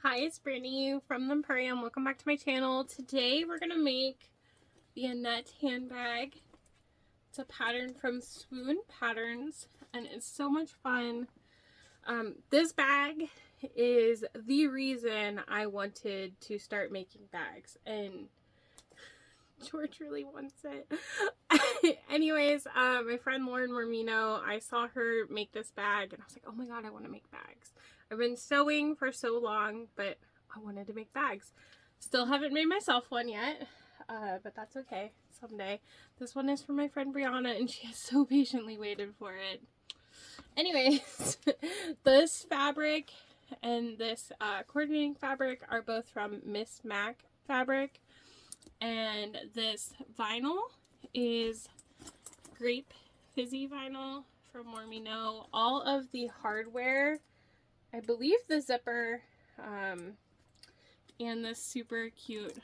Hi, it's Brittany from the Empurrium. Welcome back to my channel. Today we're going to make the Annette handbag. It's a pattern from Swoon Patterns and it's so much fun. This bag is the reason I wanted to start making bags, and George really wants it. Anyways, my friend Lauren Mormino, I saw her make this bag and I was like, oh my god, I want to make bags. I've been sewing for so long, but I wanted to make bags. Still haven't made myself one yet, but that's okay, someday. This one is for my friend Brianna and she has so patiently waited for it. Anyways, this fabric and this coordinating fabric are both from Miss Mac fabric, and this vinyl is grape fizzy vinyl from Mormino. All of the hardware, I believe the zipper, and this super cute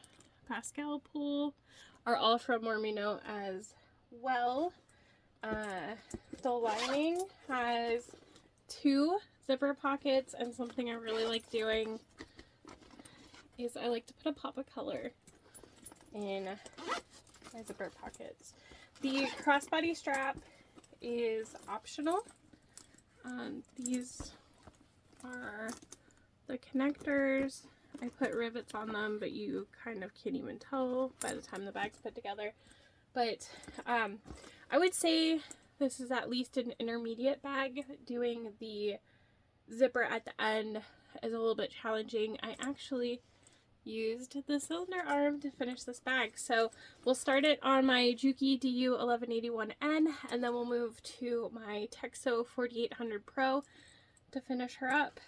Pascal pool are all from Mormino as well. The lining has 2 zipper pockets, and something I really like doing is I like to put a pop of color in my zipper pockets. The crossbody strap is optional. These are the connectors. I put rivets on them, but you kind of can't even tell by the time the bag's put together. But I would say this is at least an intermediate bag. Doing the zipper at the end is a little bit challenging. I actually used the cylinder arm to finish this bag. So we'll start it on my Juki DU 1181N, and then we'll move to my TechSew 4800 Pro to finish her up.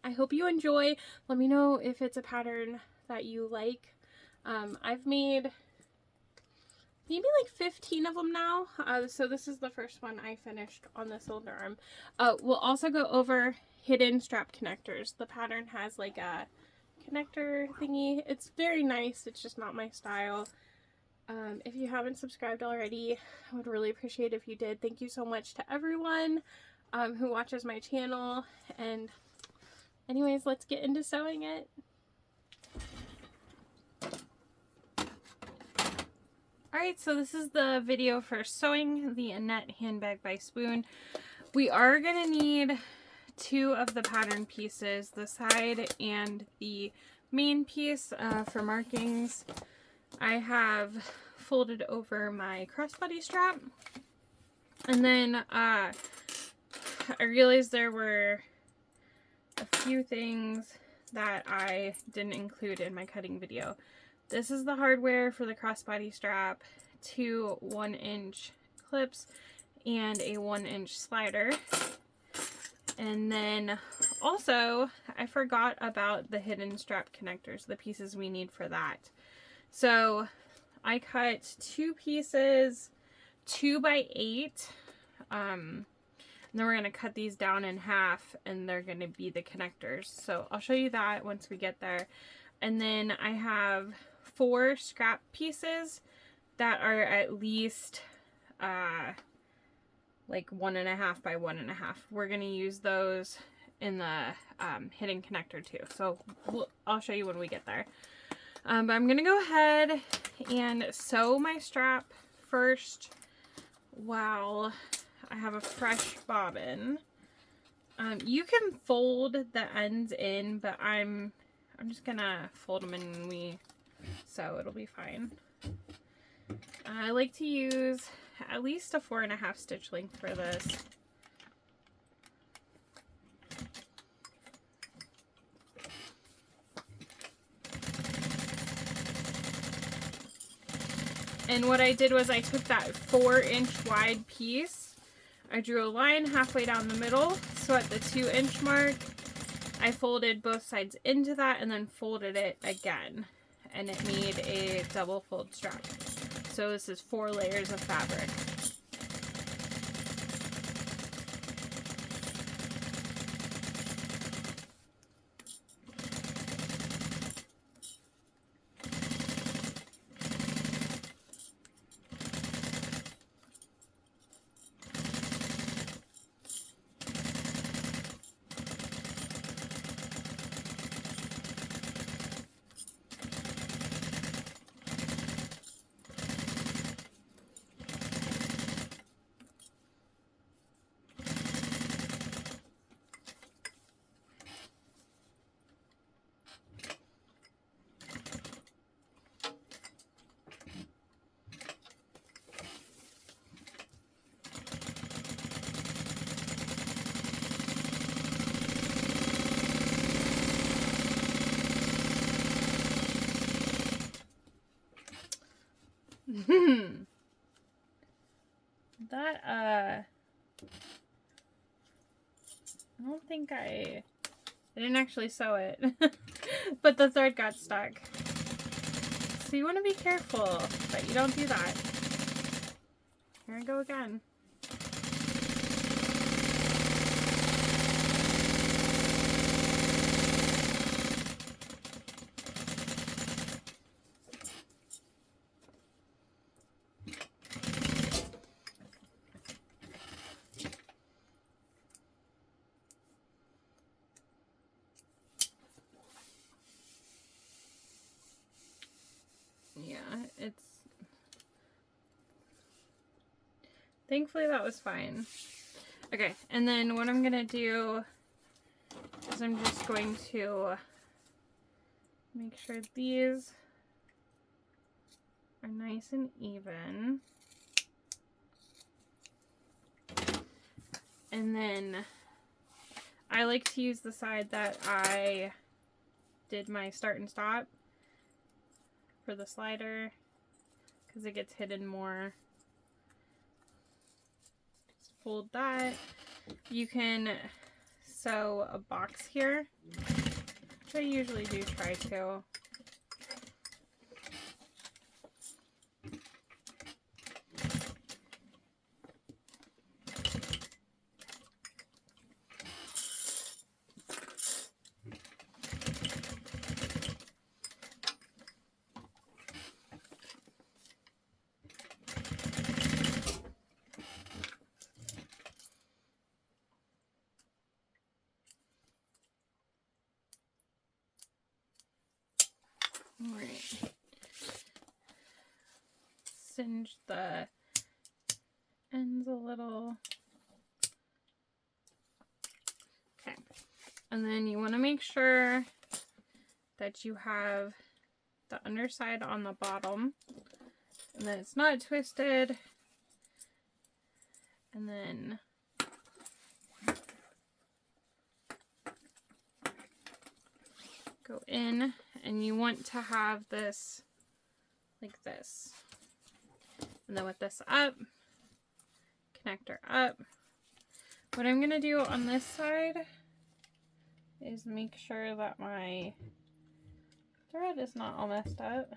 I hope you enjoy. Let me know if it's a pattern that you like. I've made maybe like 15 of them now. So this is the first one I finished on the cylinder arm. We'll also go over hidden strap connectors. The pattern has like a connector thingy. It's very nice. It's just not my style. If you haven't subscribed already, I would really appreciate it if you did. Thank you so much to everyone who watches my channel. And anyways, let's get into sewing it. Alright, so this is the video for sewing the Annette handbag by Swoon. We are going to need 2 of the pattern pieces, the side and the main piece for markings. I have folded over my crossbody strap, and then I realized there were a few things that I didn't include in my cutting video. This is the hardware for the crossbody strap, 2 1-inch clips and a 1-inch slider. And then also I forgot about the hidden strap connectors, the pieces we need for that. So I cut 2 pieces, 2 by 8. And then we're going to cut these down in half, and they're going to be the connectors. So I'll show you that once we get there. And then I have 4 scrap pieces that are at least like 1.5 by 1.5. We're going to use those in the hidden connector too. So I'll show you when we get there. But I'm going to go ahead and sew my strap first while I have a fresh bobbin. You can fold the ends in, but I'm just gonna fold them in when we sew. It'll be fine. I like to use at least a 4.5 stitch length for this. And what I did was I took that 4-inch wide piece, I drew a line halfway down the middle, so at the 2-inch mark I folded both sides into that and then folded it again, and it made a double fold strap. So this is 4 layers of fabric. That, I don't think I didn't actually sew it, but the thread got stuck. So you want to be careful that you don't do that. Here I go again. It's thankfully that was fine. Okay, and then what I'm gonna do is I'm just going to make sure these are nice and even, and then I like to use the side that I did my start and stop for the slider, because it gets hidden more. Just fold that. You can sew a box here, which I usually do try to. Alright. Singe the ends a little. Okay. And then you want to make sure that you have the underside on the bottom and that it's not twisted. And then go in, and you want to have this like this. And then with this up, connector up. What I'm going to do on this side is make sure that my thread is not all messed up.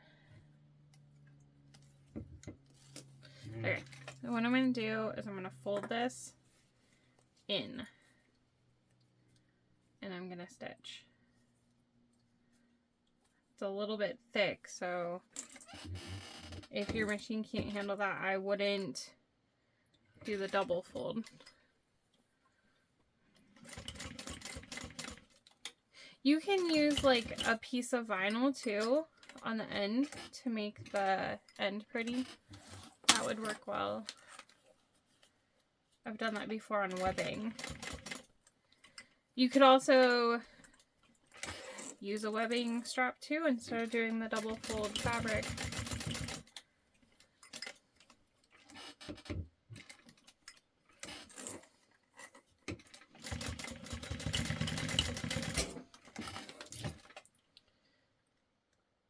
Okay, so what I'm going to do is I'm going to fold this in, and I'm going to stitch. It's a little bit thick, so if your machine can't handle that, I wouldn't do the double fold. You can use like a piece of vinyl too on the end to make the end pretty. That would work well. I've done that before on webbing. You could also use a webbing strap too instead of doing the double fold fabric.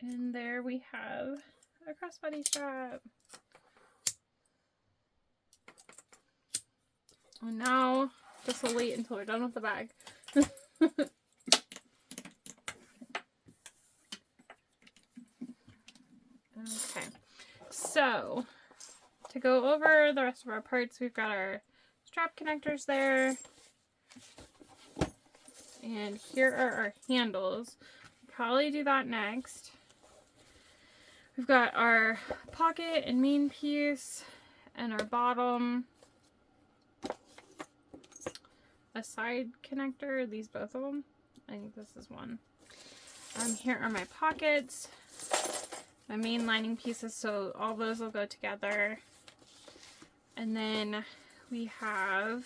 And there we have a crossbody strap. And now this will wait until we're done with the bag. Okay, so to go over the rest of our parts, we've got our strap connectors there, and here are our handles. We'll probably do that next. We've got our pocket and main piece, and our bottom, a side connector, these both of them. I think this is one. Here are my pockets, my main lining pieces, so all those will go together. And then we have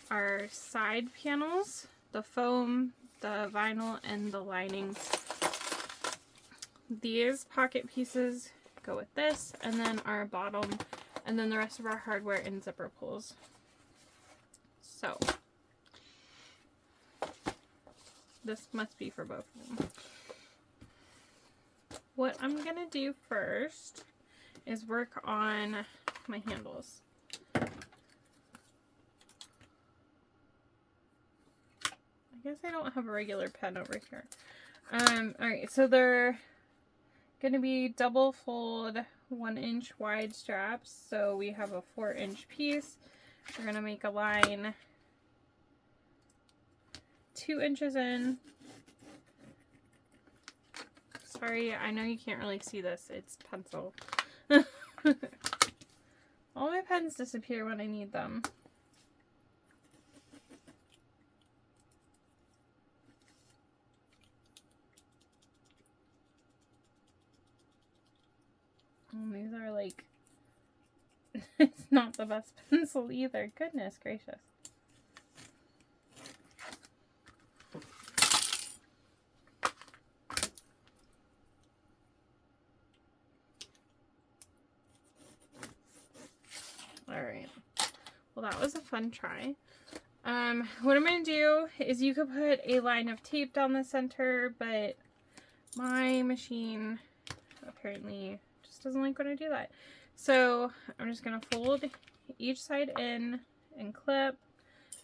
our side panels, the foam, the vinyl, and the lining. These pocket pieces go with this, and then our bottom, and then the rest of our hardware in zipper pulls. So this must be for both of them. What I'm gonna do first is work on my handles. I guess I don't have a regular pen over here. Alright, so they're going to be double fold 1-inch wide straps. So we have a 4-inch piece. We're going to make a line 2 inches in. Sorry, I know you can't really see this. It's pencil. All my pens disappear when I need them. And these are like, it's not the best pencil either. Goodness gracious. Alright. Well, that was a fun try. What I'm going to do is you could put a line of tape down the center, but my machine apparently just doesn't like when I do that. So I'm just going to fold each side in and clip,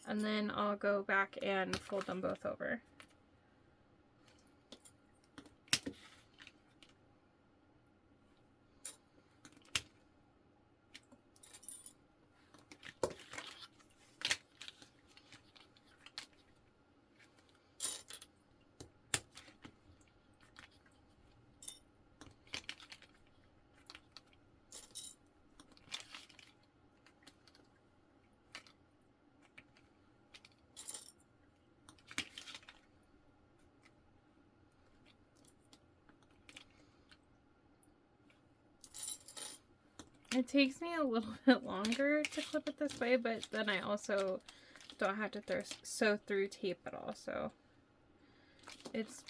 and then I'll go back and fold them both over. It takes me a little bit longer to clip it this way, but then I also don't have to sew through tape at all, so it's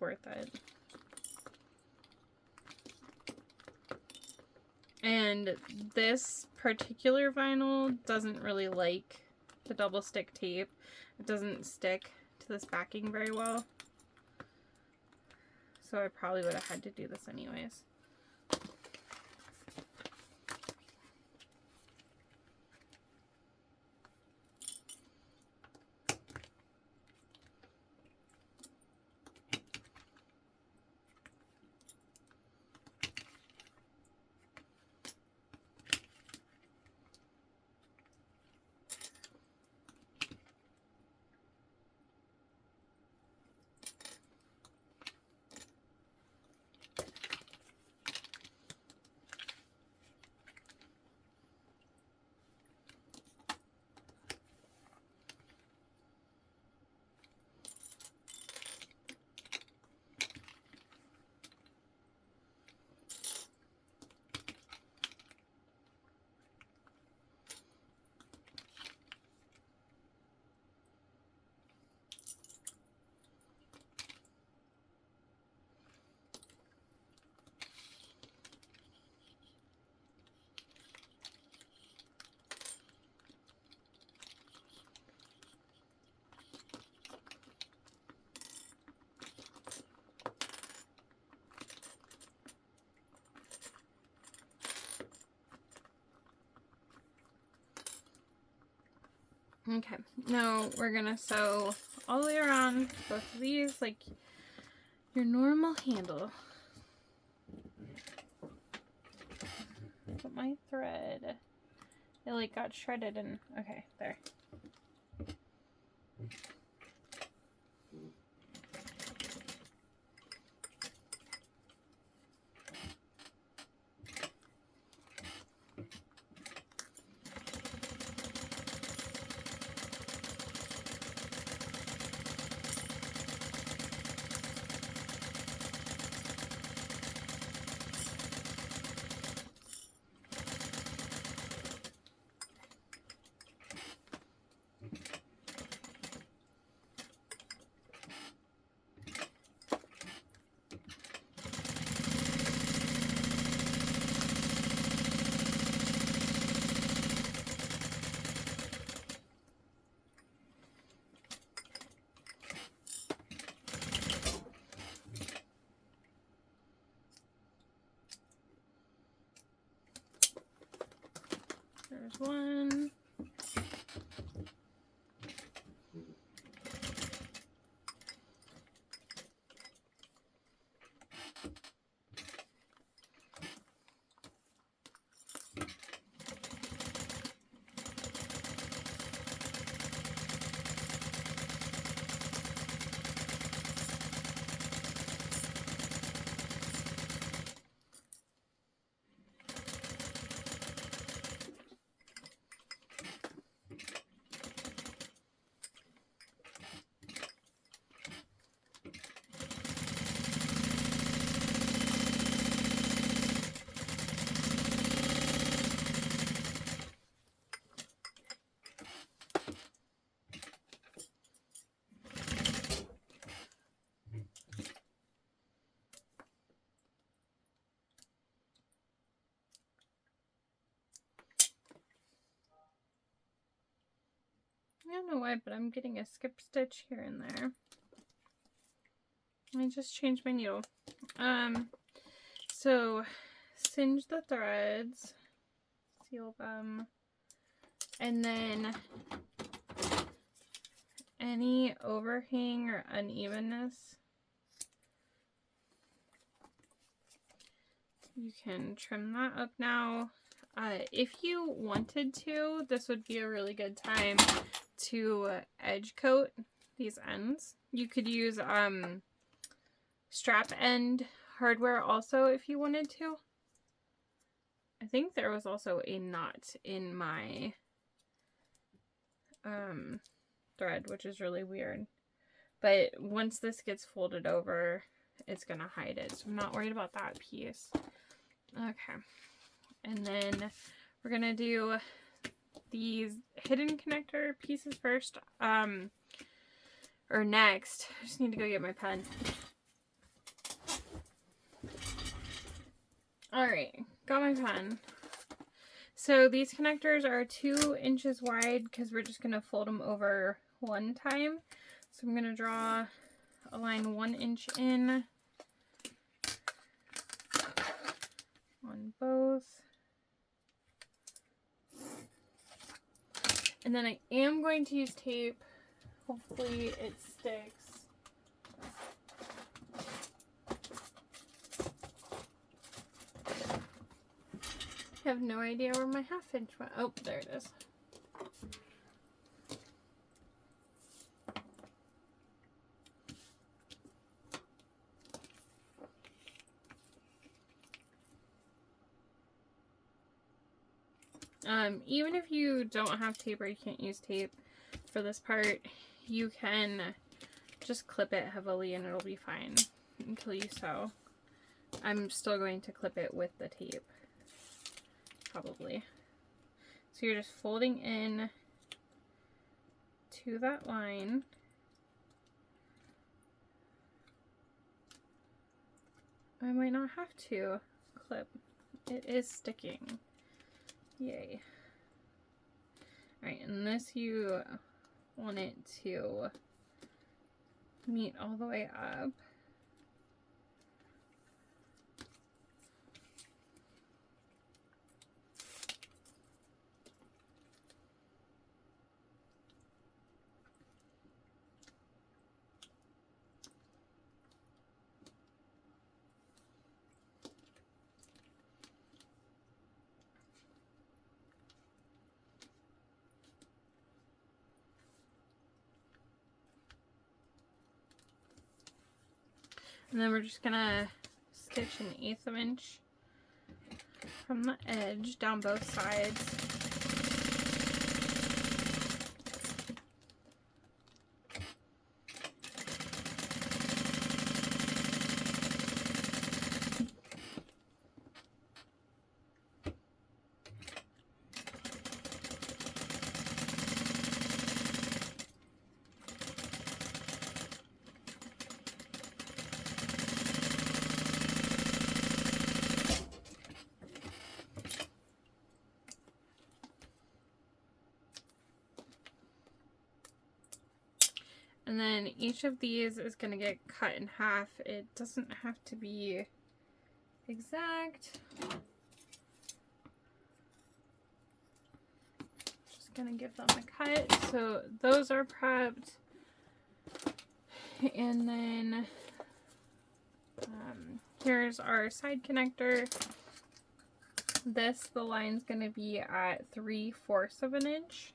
worth it. And this particular vinyl doesn't really like the double stick tape. It doesn't stick to this backing very well, so I probably would have had to do this anyways. Okay, now we're gonna sew all the way around both of these like your normal handle. But my thread, it like got shredded and, okay, there. There's one. I don't know why, but I'm getting a skip stitch here and there. I just changed my needle. So singe the threads, seal them, and then any overhang or unevenness, you can trim that up now. If you wanted to, this would be a really good time to edge coat these ends. You could use strap end hardware also if you wanted to. I think there was also a knot in my thread, which is really weird. But once this gets folded over, it's gonna hide it. So I'm not worried about that piece. Okay. And then we're gonna do these hidden connector pieces first, or next. I just need to go get my pen. Alright, got my pen. So these connectors are 2 inches wide because we're just gonna fold them over one time. So I'm gonna draw a line 1 inch in on both. And then I am going to use tape. Hopefully it sticks. I have no idea where my 1/2 inch went. Oh, there it is. Even if you don't have tape or you can't use tape for this part, you can just clip it heavily and it'll be fine until you sew. I'm still going to clip it with the tape, probably. So you're just folding in to that line. I might not have to clip. It is sticking. Yay. Alright, and this you want it to meet all the way up. And then we're just gonna stitch 1/8 inch from the edge down both sides. And then each of these is going to get cut in half. It doesn't have to be exact. gonna give them a cut. So those are prepped. And then here's our side connector. The line's gonna be at 3/4 of an inch.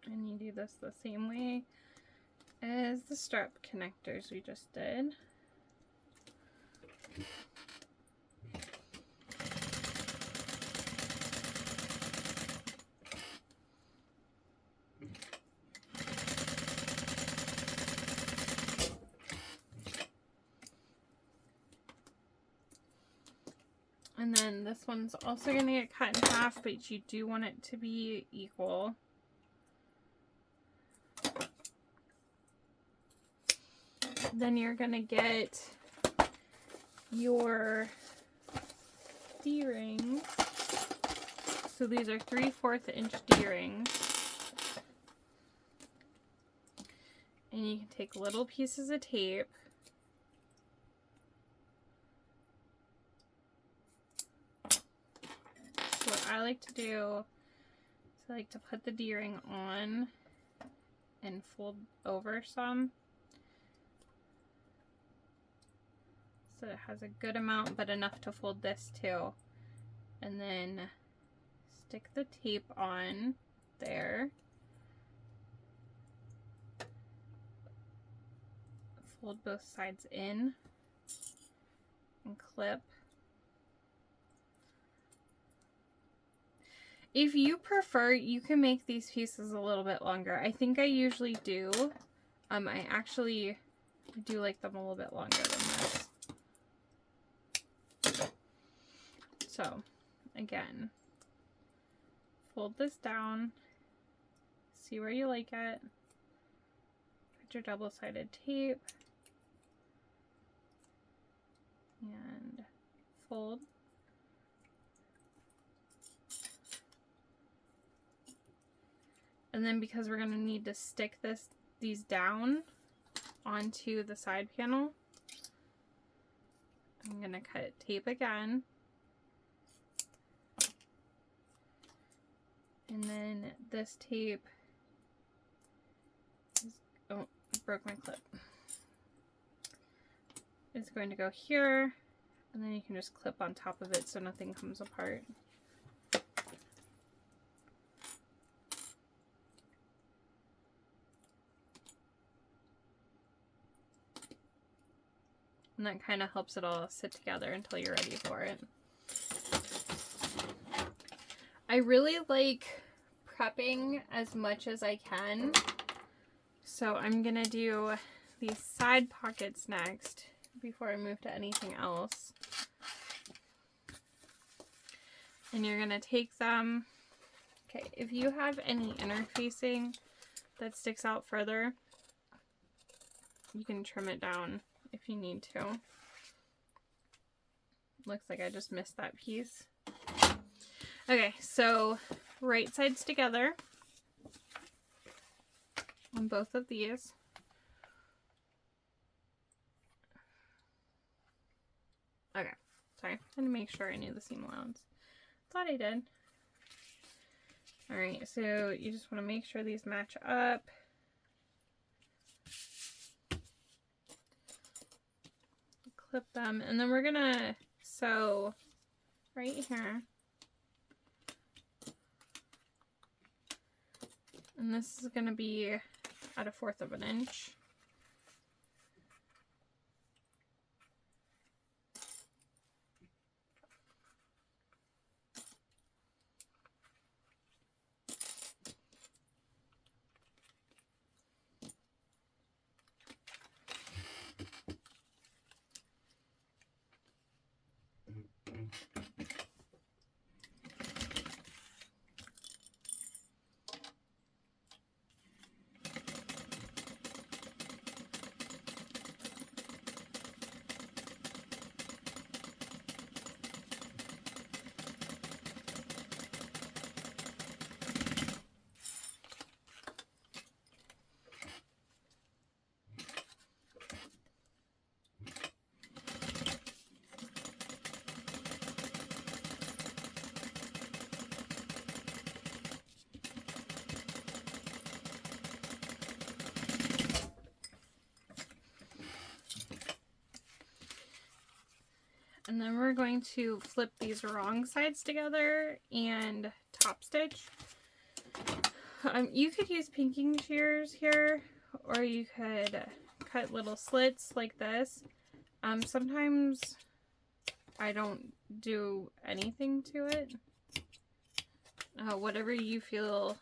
And you do this the same way as the strap connectors we just did. And then this one's also going to get cut in half, but you do want it to be equal. Then you're going to get your D-rings. So these are 3/4 inch D-rings. And you can take little pieces of tape. So what I like to do is I like to put the D-ring on and fold over some. So it has a good amount, but enough to fold this too. And then stick the tape on there. Fold both sides in and clip. If you prefer, you can make these pieces a little bit longer. I think I usually do. I actually do like them a little bit longer than this. So, again, fold this down, see where you like it, put your double-sided tape, and fold. And then because we're going to need to stick these down onto the side panel, I'm going to cut tape again. And then this tape is, oh, I broke my clip. It's going to go here, and then you can just clip on top of it so nothing comes apart. And that kind of helps it all sit together until you're ready for it. I really like prepping as much as I can. So I'm going to do these side pockets next before I move to anything else. And you're going to take them. Okay, if you have any interfacing that sticks out further, you can trim it down if you need to. Looks like I just missed that piece. Okay, so right sides together on both of these. Okay, sorry, I had to make sure I knew the seam allowance. Thought I did. Alright, so you just want to make sure these match up. Clip them, and then we're gonna sew right here. And this is going to be at 1/4 of an inch. we're going to flip these wrong sides together and top stitch. You could use pinking shears here, or you could cut little slits like this. Sometimes I don't do anything to it. Whatever you feel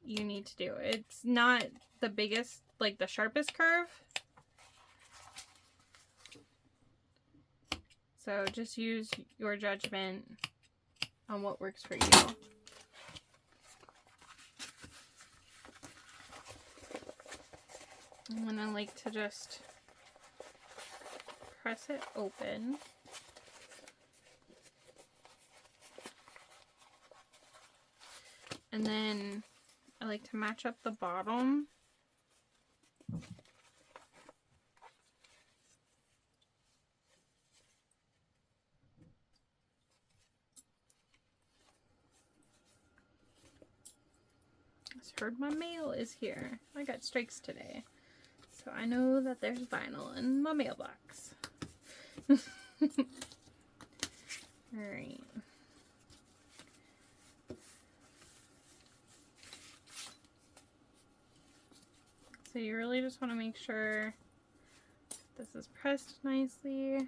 you need to do. It's not the biggest, like the sharpest curve. So just use your judgment on what works for you. And then I like to just press it open. And then I like to match up the bottom. Just heard my mail is here. I got strikes today. So I know that there's vinyl in my mailbox. Alright. So you really just want to make sure this is pressed nicely.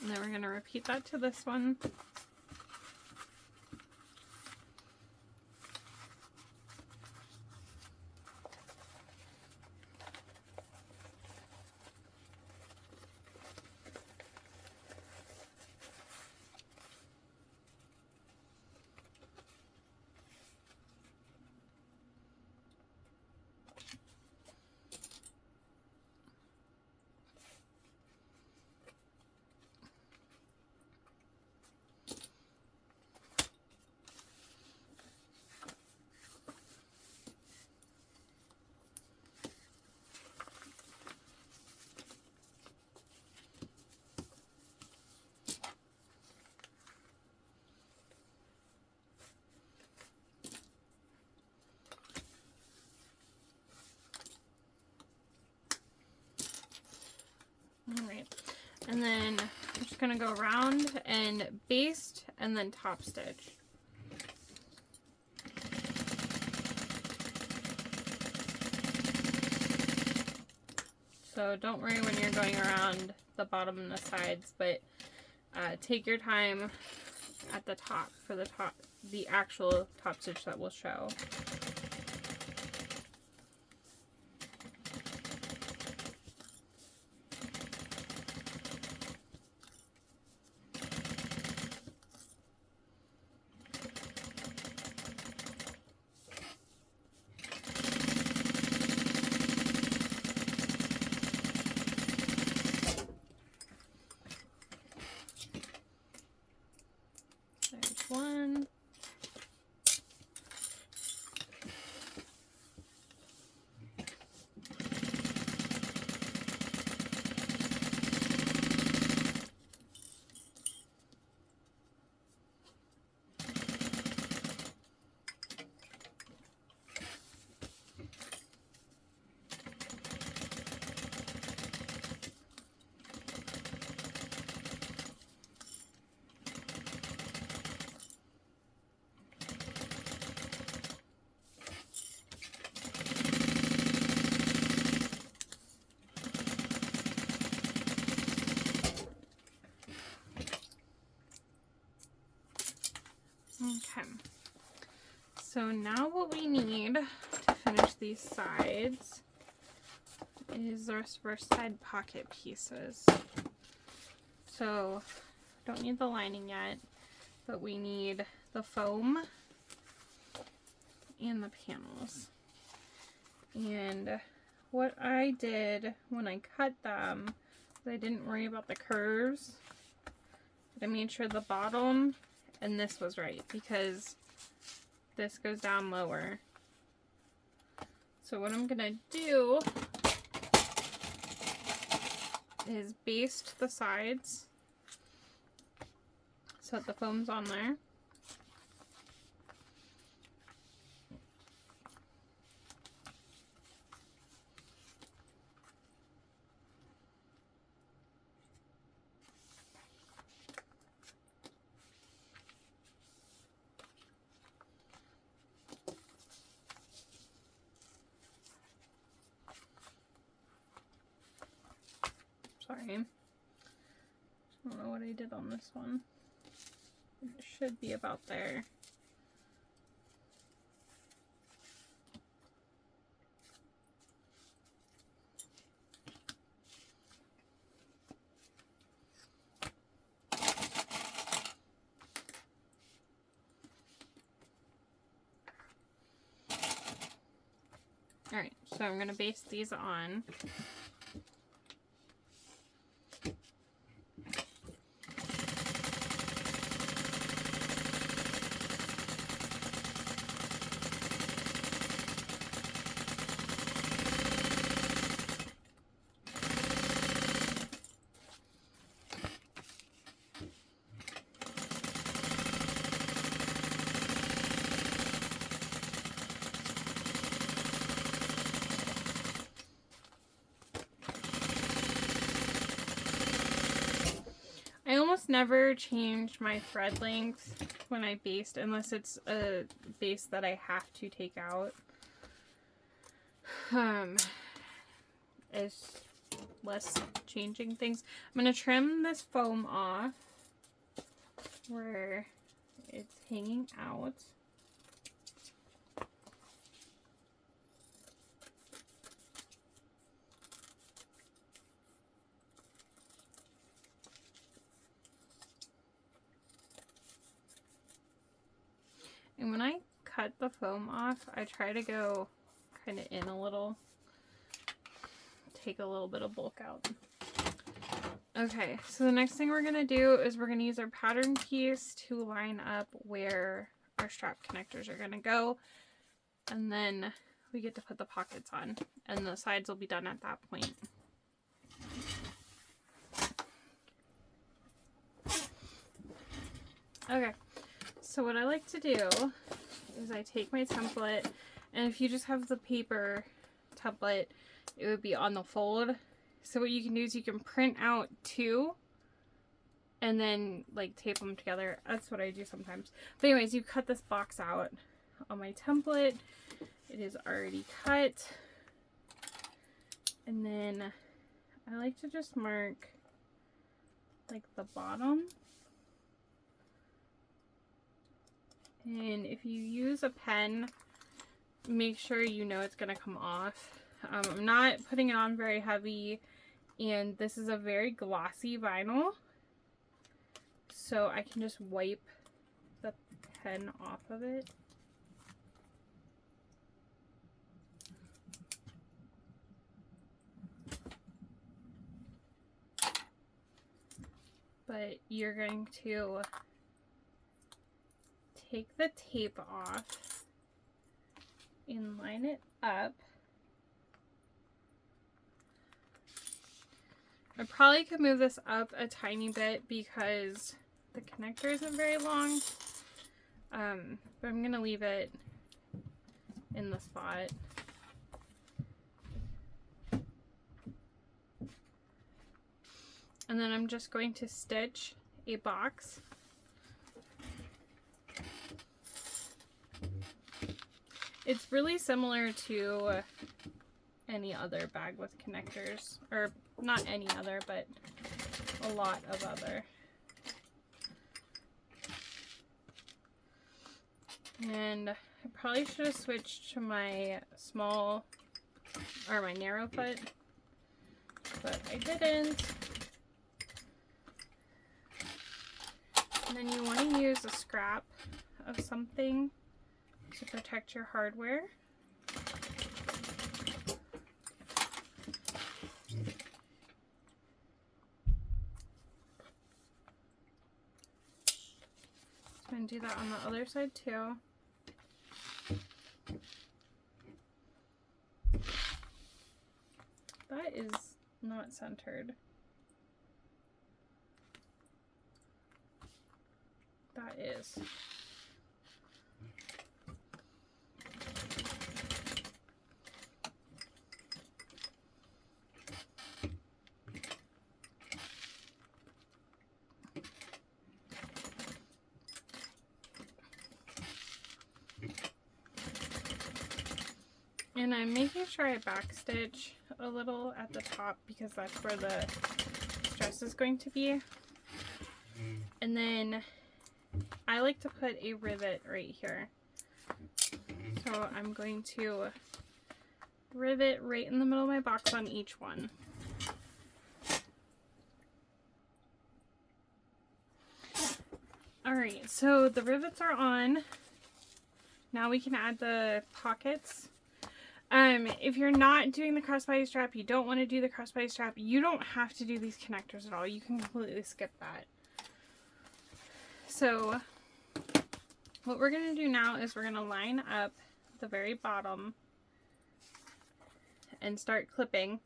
And then we're going to repeat that to this one. Alright, and then I'm just going to go around and baste and then top stitch. So don't worry when you're going around the bottom and the sides, but take your time at the top for the actual top stitch that will show. One. Okay, so now what we need to finish these sides is the rest of our side pocket pieces. So don't need the lining yet, but we need the foam and the panels. And what I did when I cut them, I didn't worry about the curves, but I made sure the bottom and this was right, because this goes down lower. So what I'm gonna do is baste the sides so that the foam's on there. Sorry. I don't know what I did on this one. It should be about there. Alright, so I'm going to baste these on. I almost never change my thread length when I baste unless it's a baste that I have to take out. It's less changing things. I'm going to trim this foam off where it's hanging out. And when I cut the foam off, I try to go kind of in a little, take a little bit of bulk out. Okay, so the next thing we're going to do is we're going to use our pattern piece to line up where our strap connectors are going to go. And then we get to put the pockets on. And the sides will be done at that point. Okay. So what I like to do is I take my template, and if you just have the paper template, it would be on the fold. So what you can do is you can print out two and then like tape them together. That's what I do sometimes. But anyways, you cut this box out on my template. It is already cut. And then I like to just mark like the bottom. And if you use a pen, make sure you know it's going to come off. I'm not putting it on very heavy, and this is a very glossy vinyl, so I can just wipe the pen off of it. But you're going to take the tape off and line it up. I probably could move this up a tiny bit because the connector isn't very long, but I'm going to leave it in the spot. And then I'm just going to stitch a box. It's really similar to any other bag with connectors, or not any other, but a lot of other. And I probably should have switched to my small, or my narrow foot, but I didn't. And then you want to use a scrap of something to protect your hardware. I'm going to do that on the other side too. That is not centered. That is. And I'm making sure I backstitch a little at the top because that's where the dress is going to be. And then I like to put a rivet right here. So I'm going to rivet right in the middle of my box on each one. Alright, so the rivets are on. Now we can add the pockets. If you're not doing the crossbody strap, you don't want to do the crossbody strap, you don't have to do these connectors at all. You can completely skip that. So what we're going to do now is we're going to line up the very bottom and start clipping.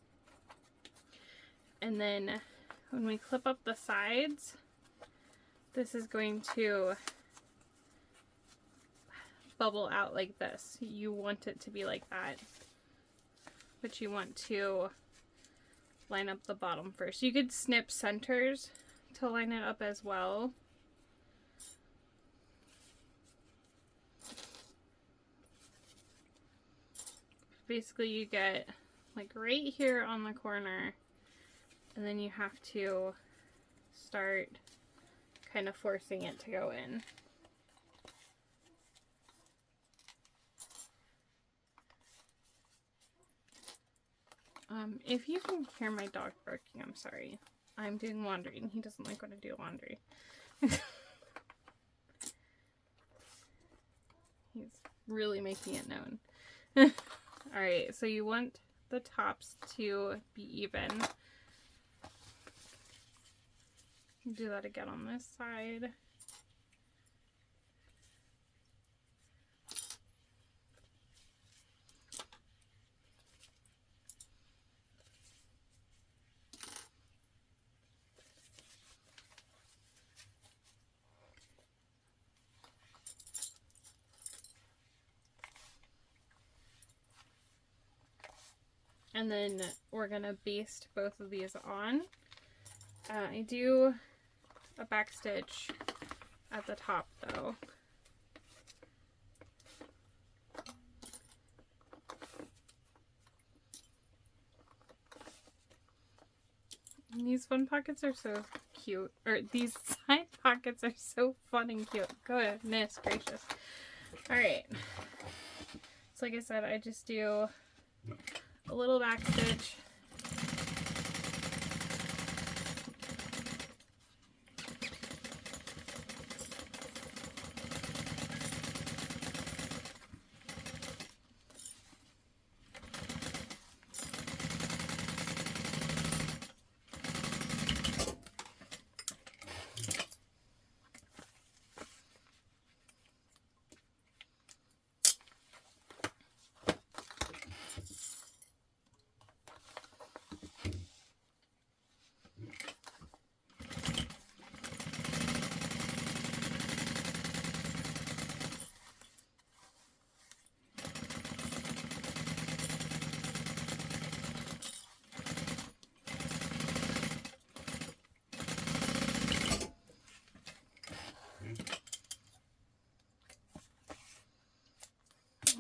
And then when we clip up the sides, this is going to bubble out like this. You want it to be like that, but you want to line up the bottom first. You could snip centers to line it up as well. Basically you get like right here on the corner, and then you have to start kind of forcing it to go in. If you can hear my dog barking, I'm sorry. I'm doing laundry and he doesn't like when I do laundry. He's really making it known. Alright, so you want the tops to be even. Do that again on this side. And then we're gonna baste both of these on. I do a back stitch at the top though. And these fun pockets are so cute, or these side pockets are so fun and cute. Goodness gracious. Alright, so like I said, I just do a little back stitch.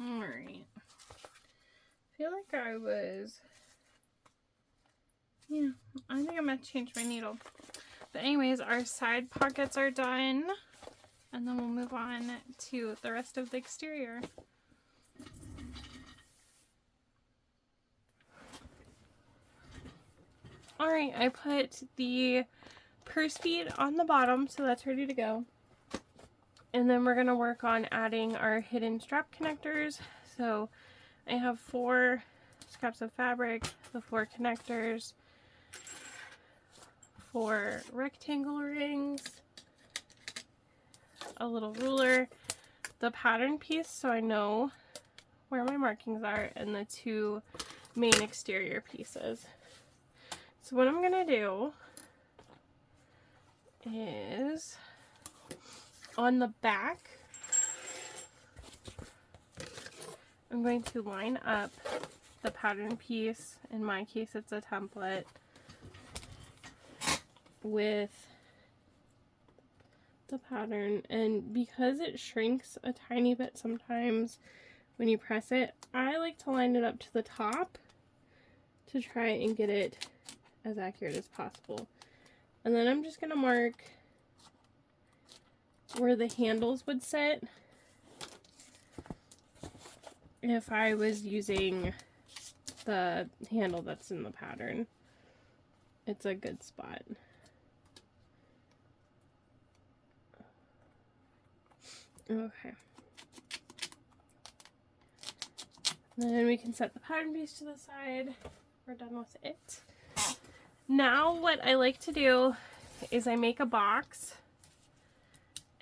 Alright. I feel like I think I'm going to change my needle. But anyways, our side pockets are done. And then we'll move on to the rest of the exterior. Alright, I put the purse bead on the bottom, so that's ready to go. And then we're going to work on adding our hidden strap connectors. So I have 4 scraps of fabric, the 4 connectors, 4 rectangle rings, a little ruler, the pattern piece so I know where my markings are, and the 2 main exterior pieces. So what I'm going to do is on the back, I'm going to line up the pattern piece, in my case it's a template, with the pattern, and because it shrinks a tiny bit sometimes when you press it, I like to line it up to the top to try and get it as accurate as possible. And then I'm just going to mark where the handles would sit if I was using the handle that's in the pattern. It's a good spot. Okay. Then we can set the pattern piece to the side. We're done with it. Now what I like to do is I make a box,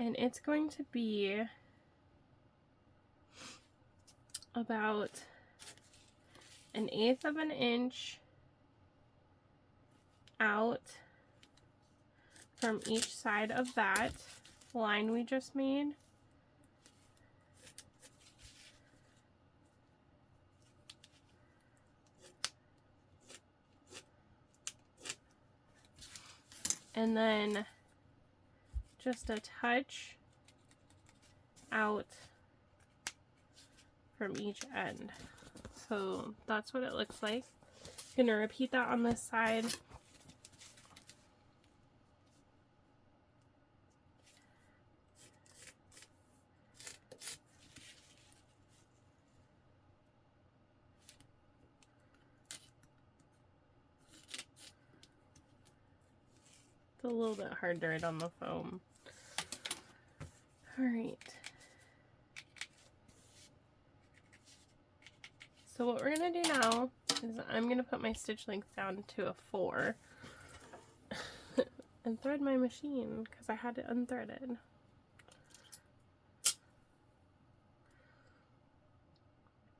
and it's going to be about 1/8 of an inch out from each side of that line we just made. And then just a touch out from each end. So that's what it looks like. I'm gonna repeat that on this side. It's a little bit hard to write on the foam. All right. So what we're gonna do now is I'm gonna put my stitch length down to a 4 and thread my machine because I had it unthreaded.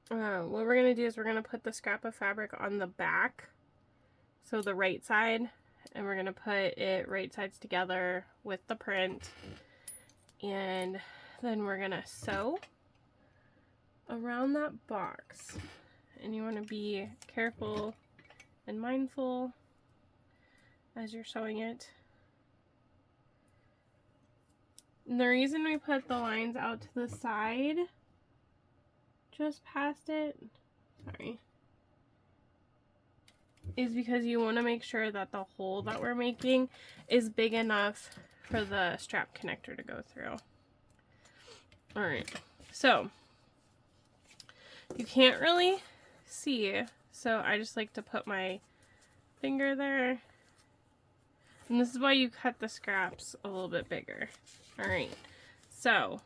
What we're gonna do is we're gonna put the scrap of fabric on the back, so the right side, and we're gonna put it right sides together with the print, and then we're gonna sew around that box. And you want to be careful and mindful as you're sewing it. And the reason we put the lines out to the side, just past it, sorry, is because you want to make sure that the hole that we're making is big enough for the strap connector to go through. Alright, so you can't really see, so I just like to put my finger there, and this is why you cut the scraps a little bit bigger. Alright, so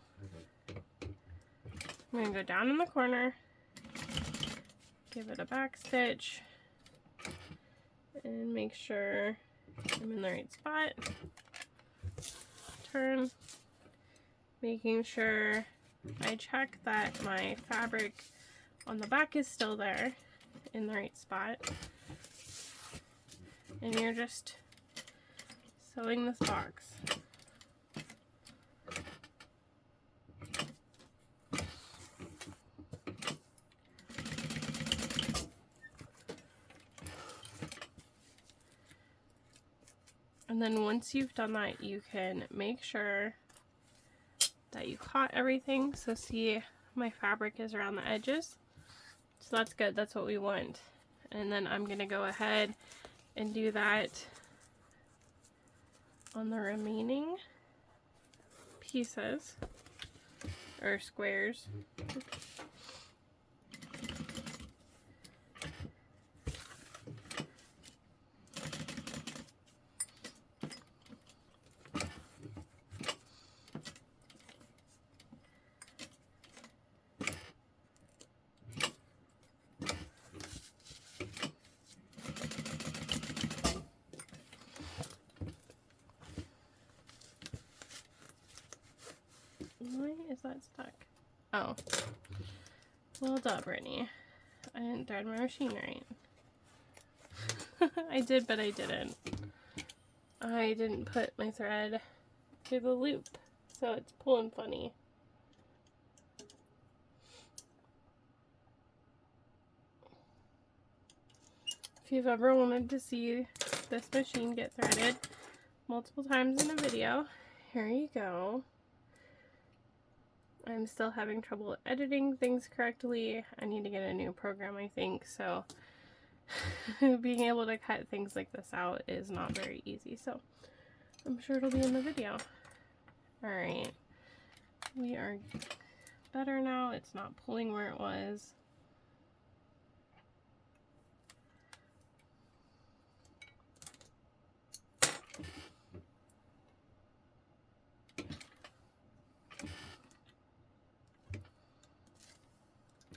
I'm going to go down in the corner, give it a back stitch, and make sure I'm in the right spot. Turn, making sure I check that my fabric on the back is still there in the right spot. And you're just sewing this box. And then once you've done that, you can make sure that you caught everything. So see, my fabric is around the edges. So that's good, that's what we want. And then I'm gonna go ahead and do that on the remaining pieces, or squares. Why is that stuck? Oh. Well done, Brittany. I didn't thread my machine right. I did, but I didn't. I didn't put my thread through the loop, so it's pulling funny. If you've ever wanted to see this machine get threaded multiple times in a video, here you go. I'm still having trouble editing things correctly. I need to get a new program, I think, so being able to cut things like this out is not very easy, so I'm sure it'll be in the video. Alright, we are better now. It's not pulling where it was.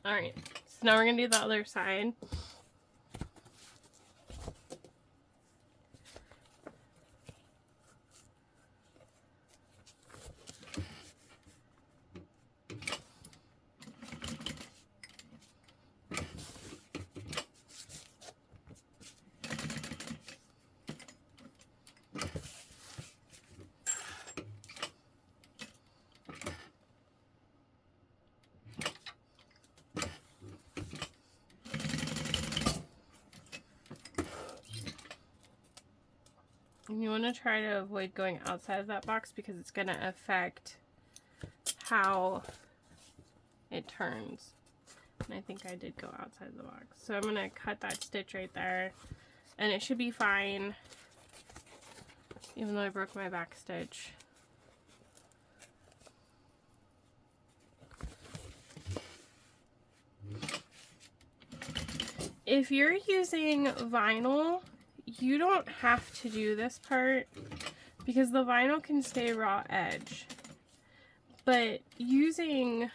Alright, so now we're going to do the other side. And you want to try to avoid going outside of that box because it's going to affect how it turns. And I think I did go outside the box. So I'm going to cut that stitch right there. And it should be fine, even though I broke my back stitch. If you're using vinyl, you don't have to do this part because the vinyl can stay raw edge. But using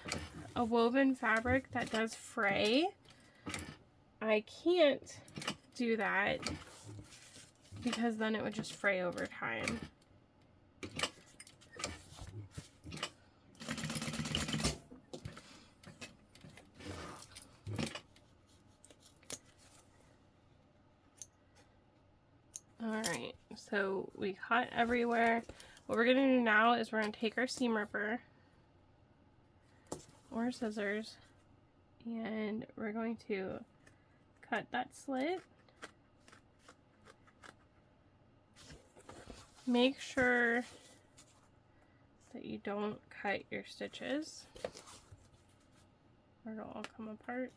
a woven fabric that does fray, I can't do that because then it would just fray over time. Alright, so we cut everywhere. What we're going to do now is we're going to take our seam ripper or scissors and we're going to cut that slit. Make sure that you don't cut your stitches or it'll all come apart.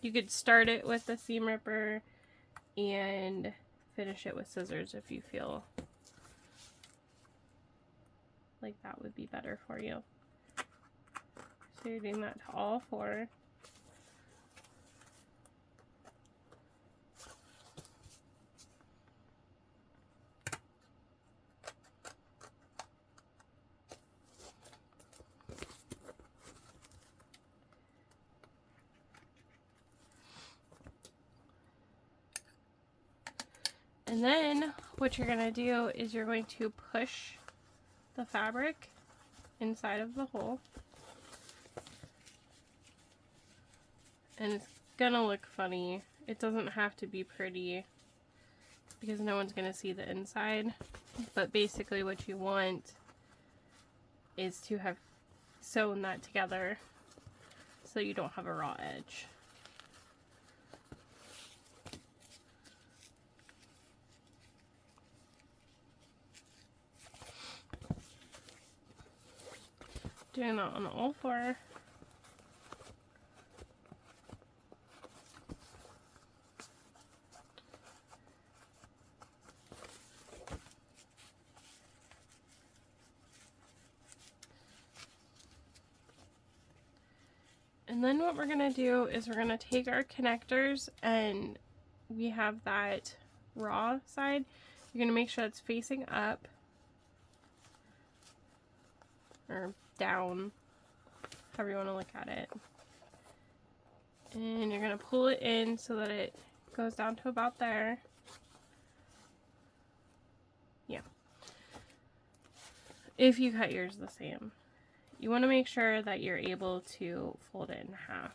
You could start it with the seam ripper and finish it with scissors if you feel like that would be better for you. So you're doing that to all four. And then what you're going to do is you're going to push the fabric inside of the hole. And it's going to look funny. It doesn't have to be pretty because no one's going to see the inside. But basically what you want is to have sewn that together so you don't have a raw edge. Doing that on all four. And then what we're going to do is we're going to take our connectors and we have that raw side. You're going to make sure it's facing up or down, however you want to look at it. And you're going to pull it in so that it goes down to about there. Yeah. If you cut yours the same. You want to make sure that you're able to fold it in half.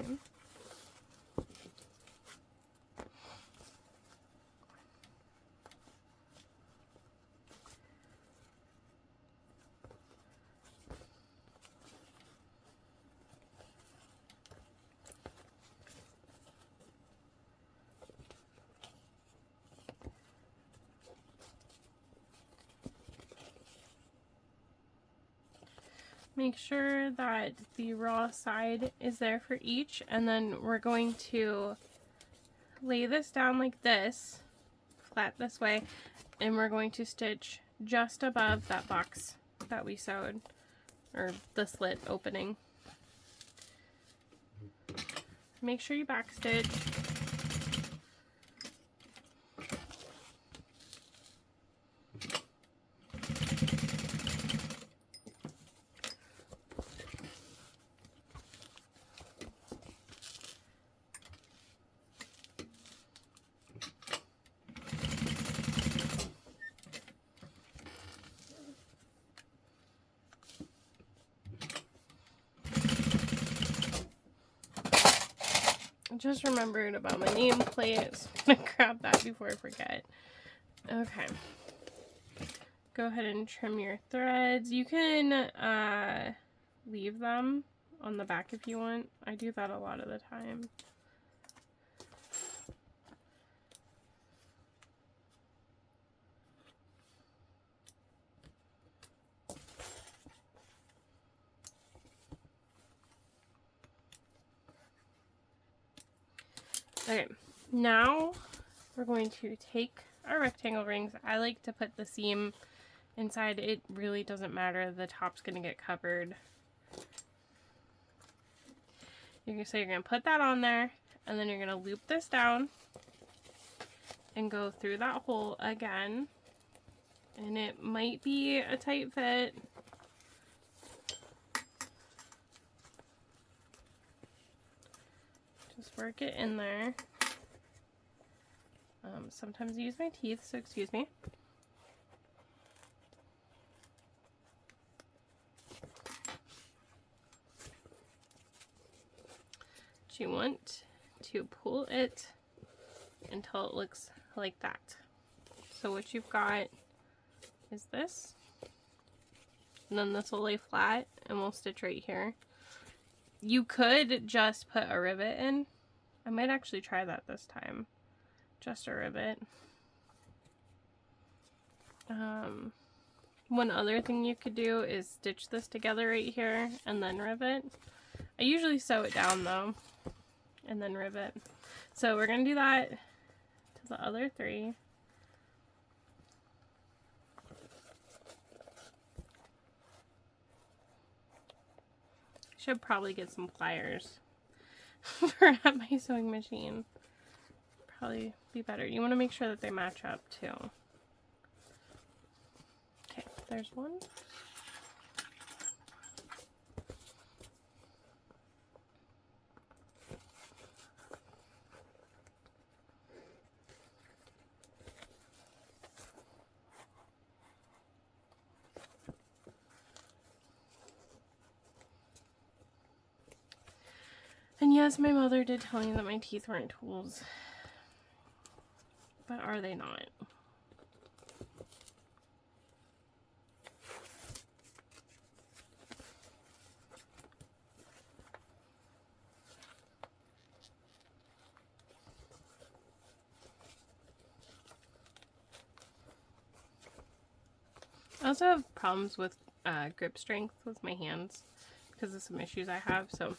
Okay. Make sure that the raw side is there for each, and then we're going to lay this down like this, flat this way, and we're going to stitch just above that box that we sewed, or the slit opening. Make sure you backstitch. Just remembered about my nameplate, so I'm gonna grab that before I forget. Okay. Go ahead and trim your threads. You can leave them on the back if you want. I do that a lot of the time. Okay, now we're going to take our rectangle rings. I like to put the seam inside. It really doesn't matter. The top's going to get covered. So you're going to put that on there, and then you're going to loop this down and go through that hole again. And it might be a tight fit. Just work it in there. Sometimes I use my teeth, so excuse me. You want to pull it until it looks like that. So what you've got is this, and then this will lay flat, and we'll stitch right here. You could just put a rivet in. I might actually try that this time. Just a rivet. One other thing you could do is stitch this together right here and then rivet. I usually sew it down though, and then rivet. So we're going to do that to the other three. Should probably get some pliers for at my sewing machine. Probably be better. You want to make sure that they match up too. Okay, there's one. And yes, my mother did tell me that my teeth weren't tools. But are they not? I also have problems with grip strength with my hands because of some issues I have, so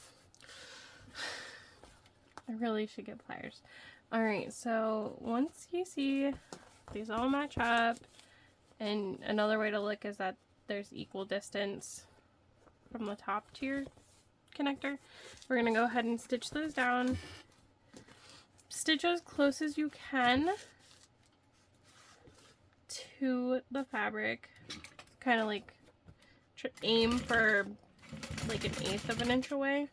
I really should get pliers. Alright, so once you see these all match up, and another way to look is that there's equal distance from the top to your connector, we're going to go ahead and stitch those down. Stitch as close as you can to the fabric. Kind of like aim for like 1/8 of an inch away.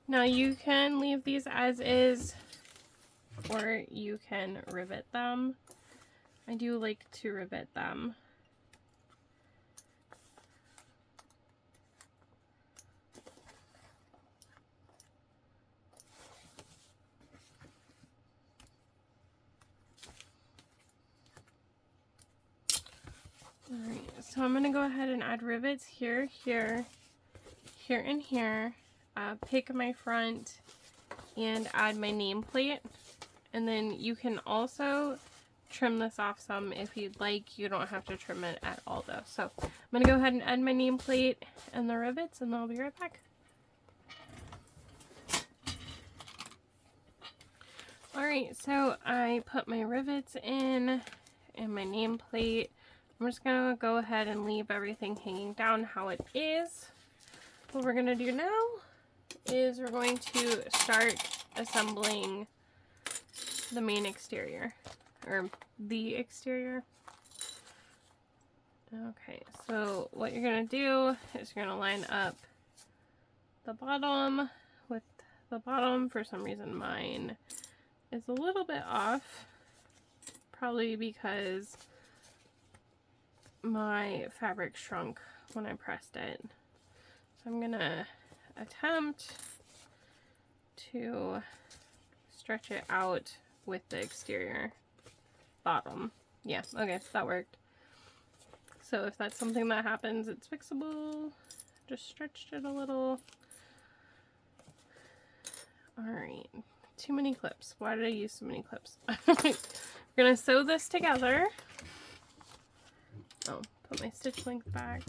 Now you can leave these as is, or you can rivet them. I do like to rivet them. Alright, so I'm going to go ahead and add rivets here, here, here, and here. Pick my front and add my nameplate. And then you can also trim this off some if you'd like. You don't have to trim it at all though. So I'm going to go ahead and add my nameplate and the rivets, and I'll be right back. Alright, so I put my rivets in and my nameplate. I'm just going to go ahead and leave everything hanging down how it is. What we're going to do now is we're going to start assembling the main exterior, or the exterior. Okay, so what you're going to do is you're going to line up the bottom with the bottom. For some reason mine is a little bit off, probably because my fabric shrunk when I pressed it. So I'm gonna attempt to stretch it out with the exterior bottom. Yeah, okay, that worked. So if that's something that happens, it's fixable. Just stretched it a little. Alright. Too many clips. Why did I use so many clips? We're gonna sew this together. Oh, put my stitch length back.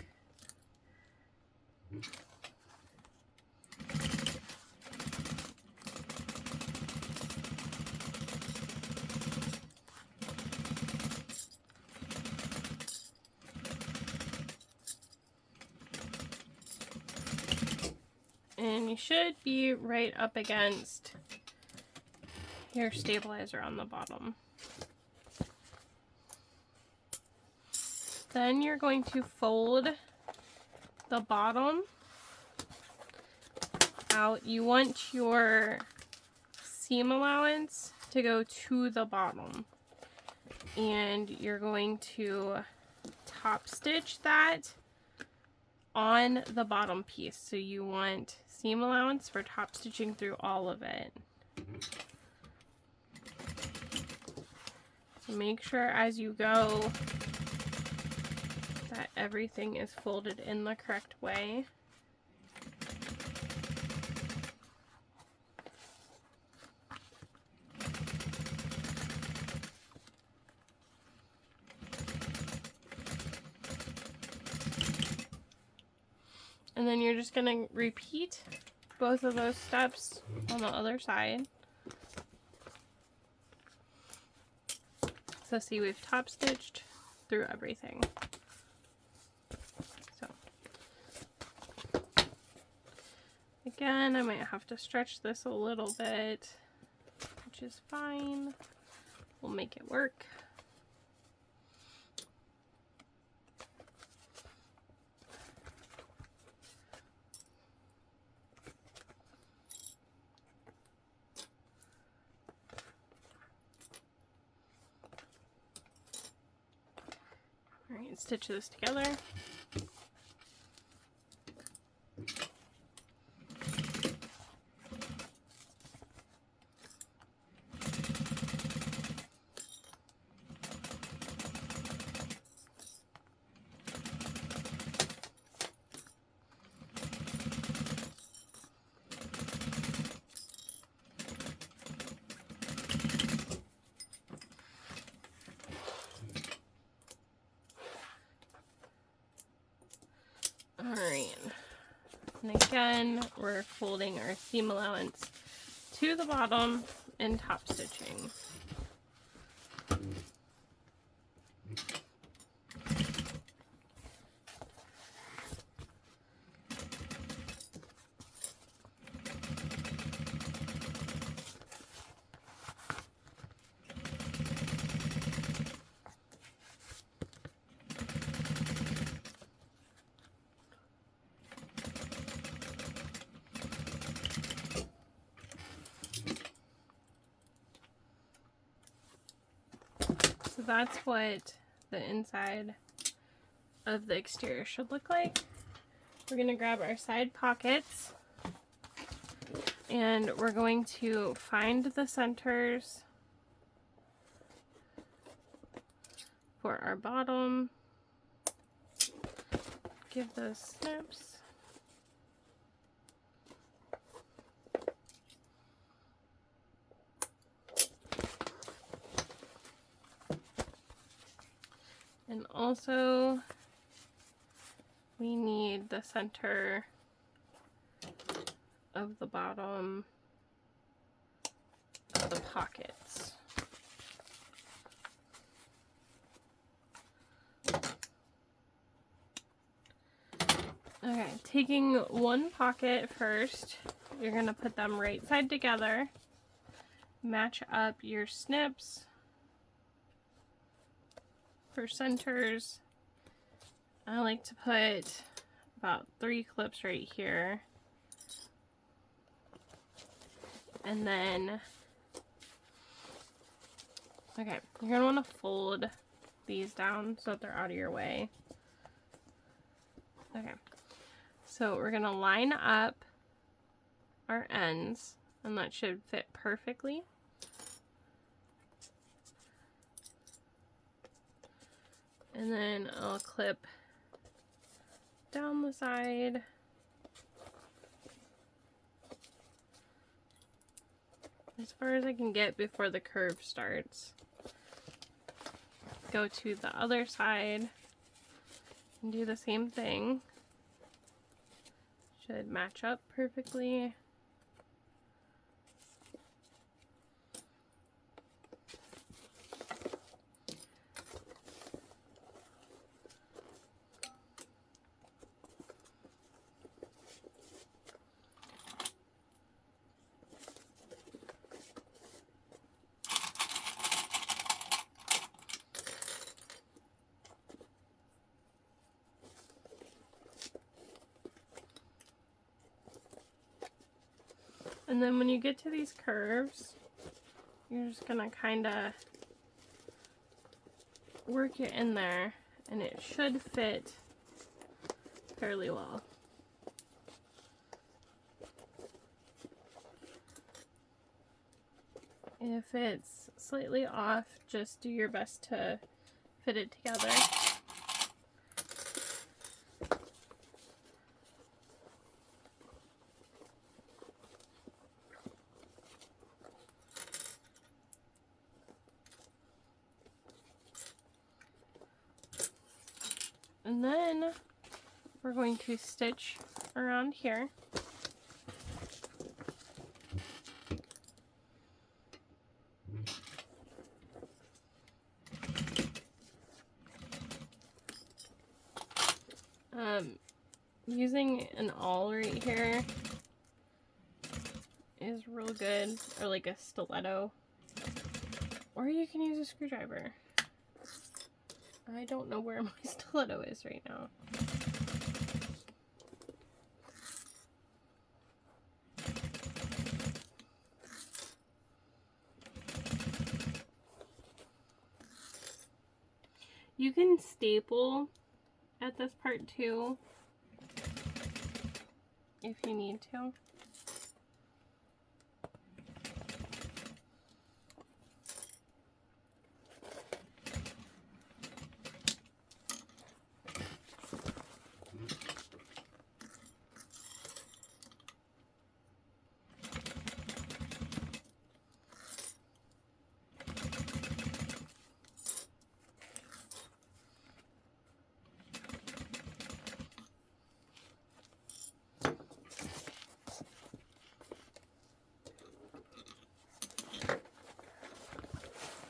And you should be right up against your stabilizer on the bottom. Then you're going to fold the bottom out. You want your seam allowance to go to the bottom, and you're going to top stitch that on the bottom piece. So you want seam allowance for top stitching through all of it. So make sure as you go that everything is folded in the correct way. And then you're just going to repeat both of those steps on the other side. So see, we've top stitched through everything. So again, I might have to stretch this a little bit, which is fine. We'll make it work. Alright, stitch this together. Alright, and again, we're folding our seam allowance to the bottom and top stitching. So that's what the inside of the exterior should look like. We're going to grab our side pockets and we're going to find the centers for our bottom. give those snips. And also we need the center of the bottom of the pockets. Okay, taking one pocket first, you're going to put them right side together, match up your snips for centers. I like to put about 3 clips right here. And then, okay, you're going to want to fold these down so that they're out of your way. Okay, so we're going to line up our ends, and that should fit perfectly. And then I'll clip down the side. As far as I can get before the curve starts. Go to the other side and do the same thing. Should match up perfectly. And then when you get to these curves, you're just gonna kind of work it in there, and it should fit fairly well. If it's slightly off, just do your best to fit it together. And then we're going to stitch around here. Using an awl right here is real good, or like a stiletto, or you can use a screwdriver. I don't know where my stiletto is right now. You can staple at this part too, if you need to.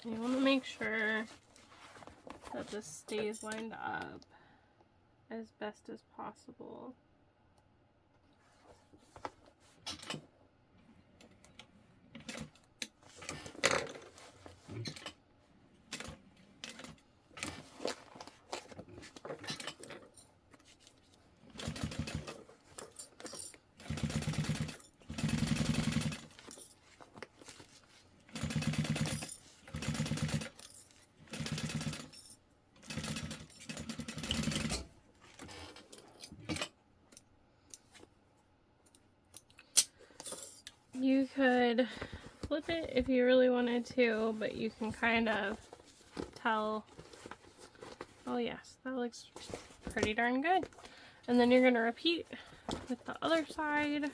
You want to make sure that this stays lined up as best as possible. You could flip it if you really wanted to, but you can kind of tell, oh yes, that looks pretty darn good. And then you're going to repeat with the other side.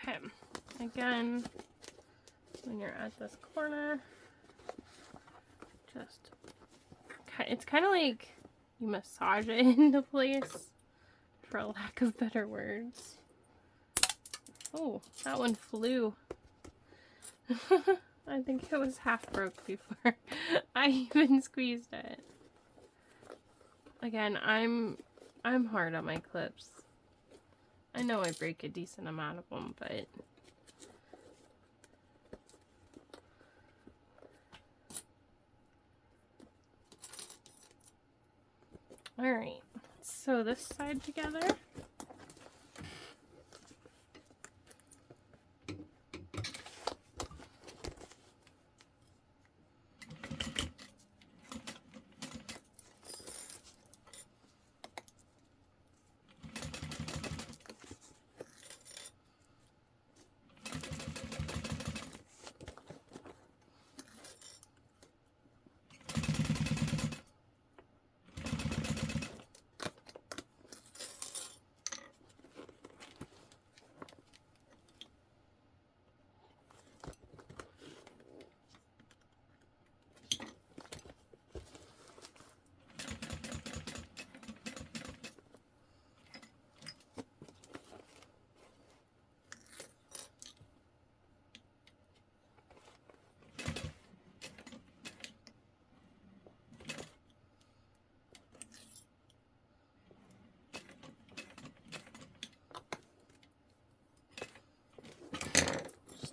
Okay, again, when you're at this corner, just, it's kind of like you massage it into place, for lack of better words. Oh, that one flew. I think it was half broke before I even squeezed it. Again, I'm hard on my clips. I know I break a decent amount of them, but all right, let's sew this side together.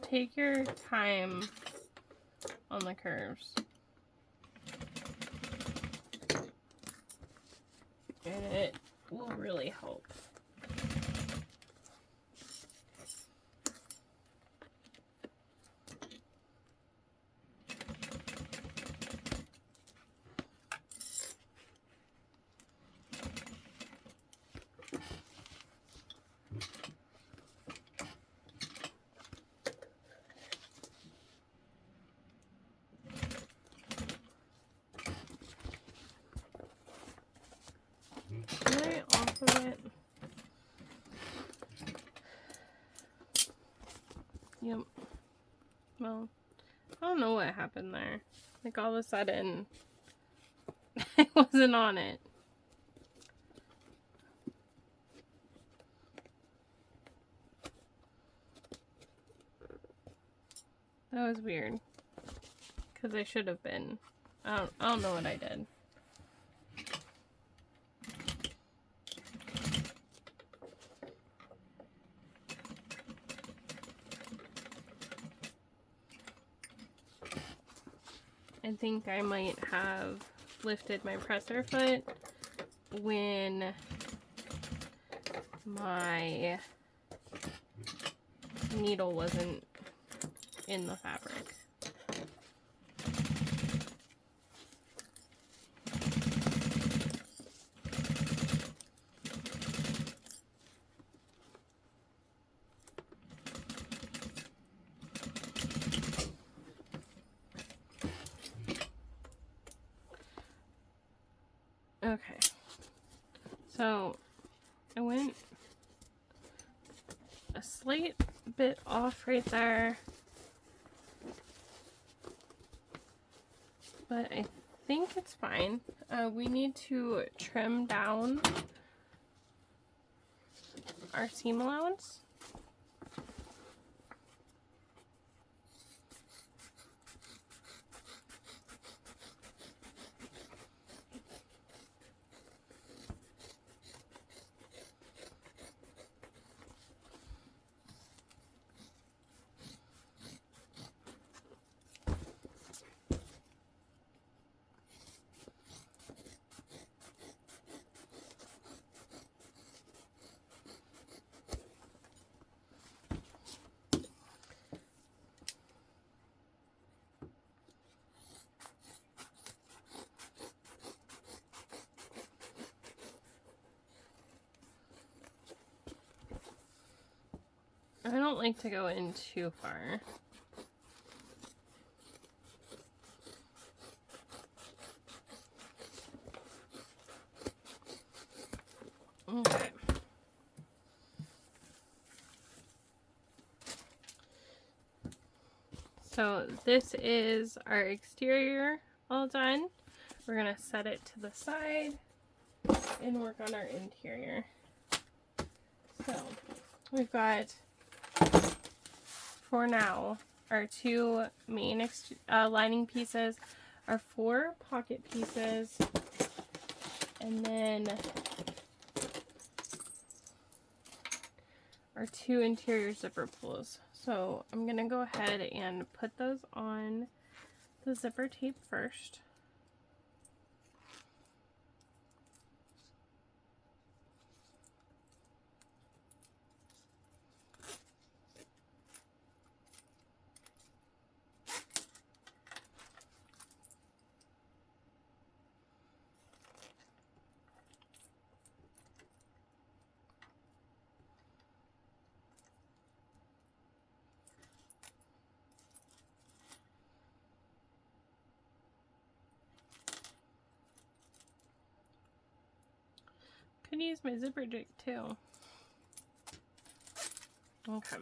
Take your time on the curves. And it will really help. Off of it. Yep. Well, I don't know what happened there. Like all of a sudden, I wasn't on it. That was weird. Because I should have been. I don't know what I did. I think I might have lifted my presser foot when my needle wasn't in the fabric. Okay, so I went a slight bit off right there, but I think it's fine. We need to trim down our seam allowance. I don't like to go in too far. Okay. So this is our exterior all done. We're gonna set it to the side and work on our interior. So we've got, for now, our two main lining pieces, our 4 pocket pieces, and then our 2 interior zipper pulls. So I'm gonna go ahead and put those on the zipper tape first. Could use my zipper jig too. Okay.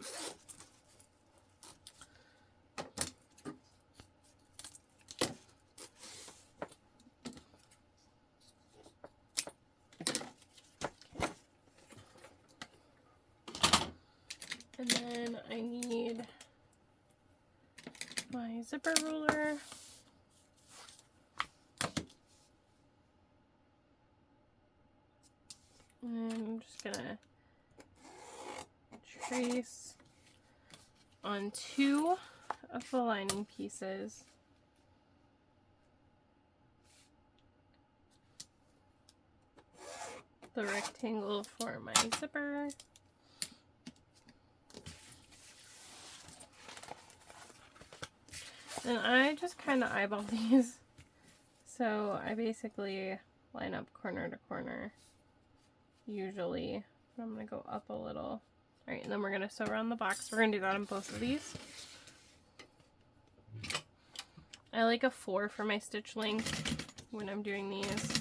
And then I need my zipper ruler. And I'm just gonna trace on 2 of the lining pieces. The rectangle for my zipper. And I just kind of eyeball these. So I basically line up corner to corner. Usually. I'm going to go up a little. Alright, and then we're going to sew around the box. We're going to do that on both of these. I like a 4 for my stitch length when I'm doing these.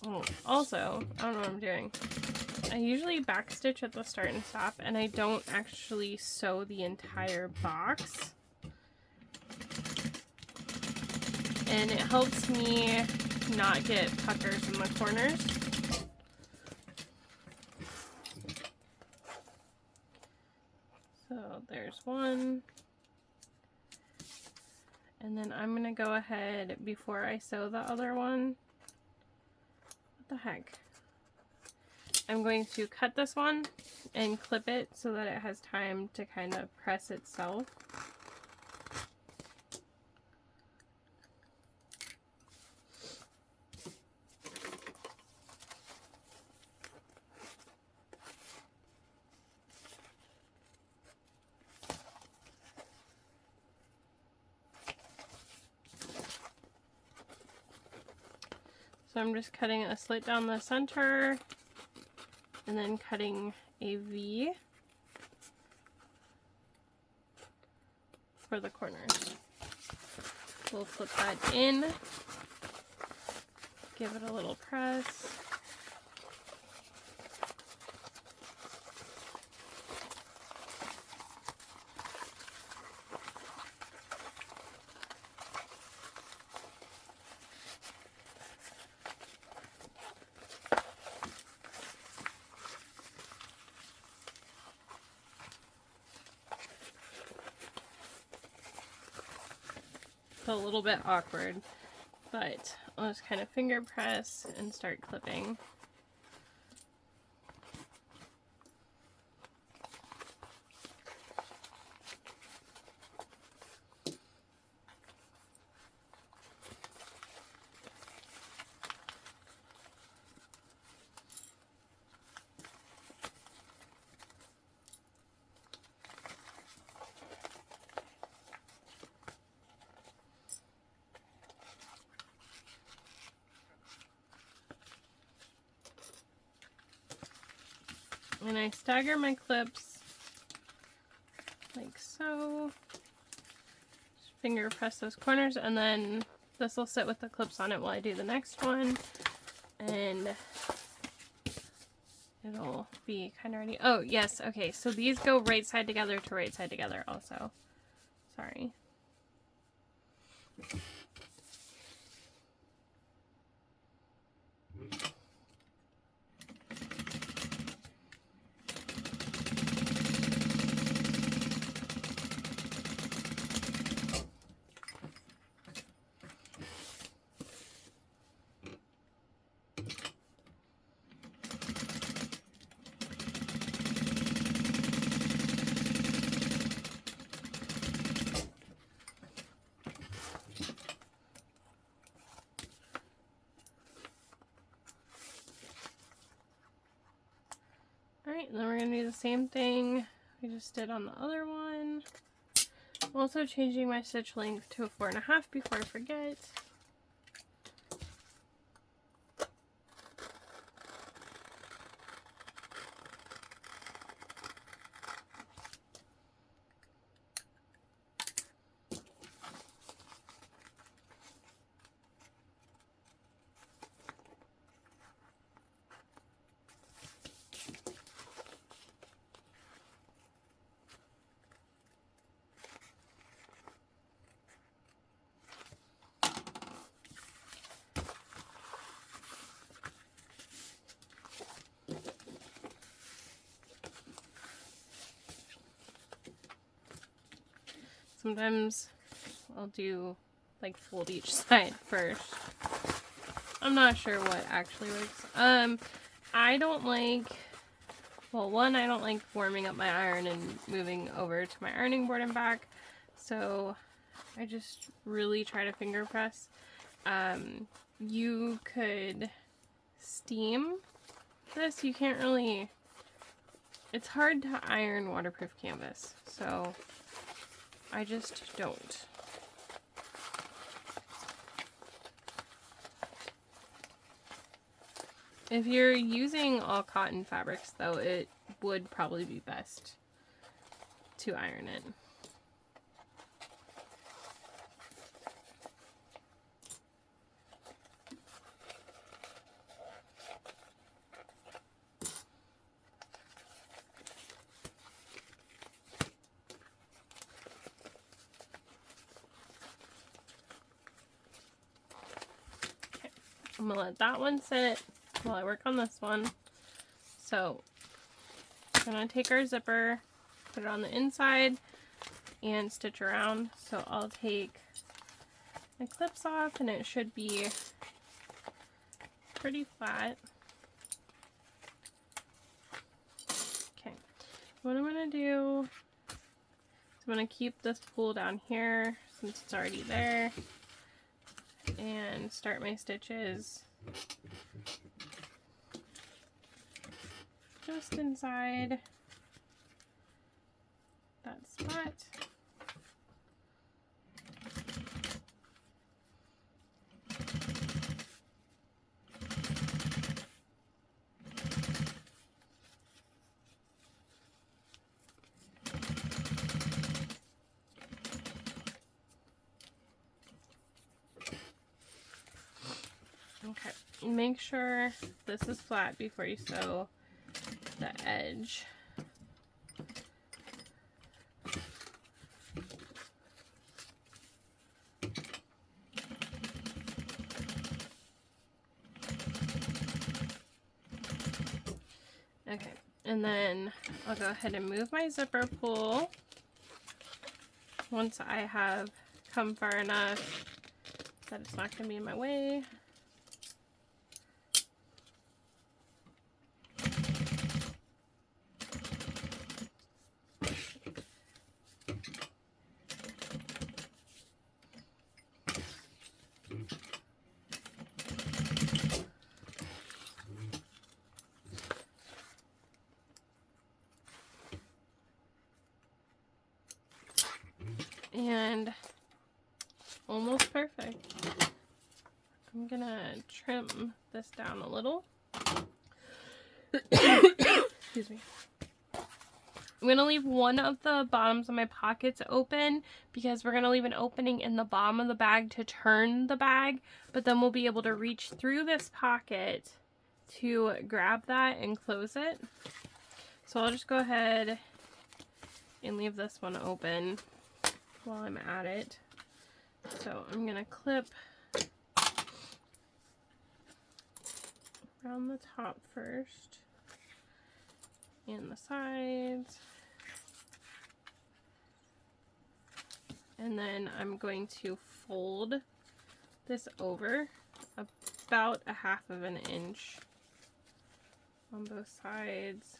Oh, also, I don't know what I'm doing. I usually back stitch at the start and stop, and I don't actually sew the entire box. And it helps me not get puckers in the corners. So there's one. And then I'm going to go ahead before I sew the other one. What the heck? I'm going to cut this one and clip it so that it has time to kind of press itself. So I'm just cutting a slit down the center and then cutting a V for the corners. We'll flip that in, give it a little press. a little bit awkward, but I'll just kind of finger press and start clipping. And I stagger my clips like so. Just finger press those corners, and then this will sit with the clips on it while I do the next one. And it'll be kind of ready. Oh, yes. Okay, so these go right side together to right side together also. Sorry. Alright, and then we're going to do the same thing we just did on the other one. I'm also changing my stitch length to a 4.5 before I forget. Sometimes I'll do like fold each side first. I'm not sure what actually works. I don't like, well, one, I don't like warming up my iron and moving over to my ironing board and back. So I just really try to finger press. You could steam this. You can't really, it's hard to iron waterproof canvas. So I just don't. If you're using all cotton fabrics, though, it would probably be best to iron it. I'm gonna let that one sit while I work on this one. So I'm gonna take our zipper, put it on the inside, and stitch around. So I'll take my clips off, and it should be pretty flat. Okay, what I'm gonna do is I'm gonna keep this pull down here since it's already there, and start my stitches just inside that spot. Okay, make sure this is flat before you sew the edge. Okay, and then I'll go ahead and move my zipper pull once I have come far enough that it's not going to be in my way. And almost perfect. I'm gonna trim this down a little. Excuse me. I'm gonna leave one of the bottoms of my pockets open because we're gonna leave an opening in the bottom of the bag to turn the bag, but then we'll be able to reach through this pocket to grab that and close it. So I'll just go ahead and leave this one open while I'm at it. So I'm gonna clip around the top first and the sides, and then I'm going to fold this over about a half of an inch on both sides.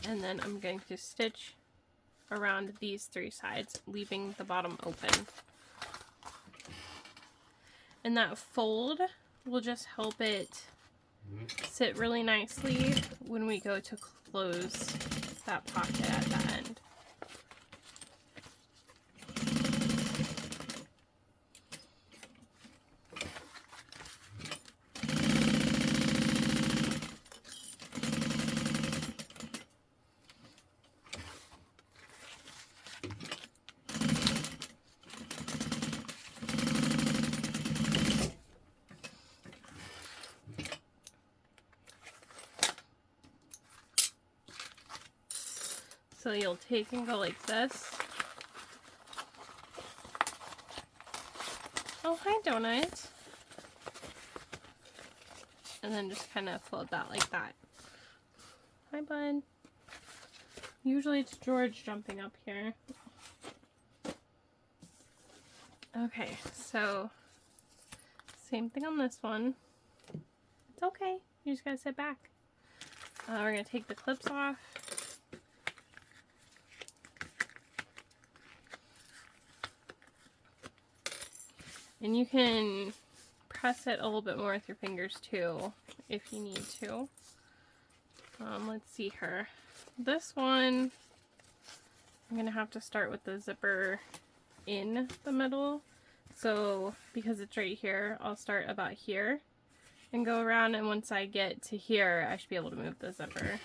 And then I'm going to stitch around these three sides, leaving the bottom open. And that fold will just help it sit really nicely when we go to close that pocket at the end. So you'll take and go like this. Oh, hi, Donut. And then just kind of fold that like that. Hi, bud. Usually it's George jumping up here. Okay, so same thing on this one. It's okay. You just gotta sit back. We're gonna take the clips off. And you can press it a little bit more with your fingers too, if you need to. Let's see here. This one, I'm gonna have to start with the zipper in the middle. So because it's right here, I'll start about here and go around, and once I get to here, I should be able to move the zipper.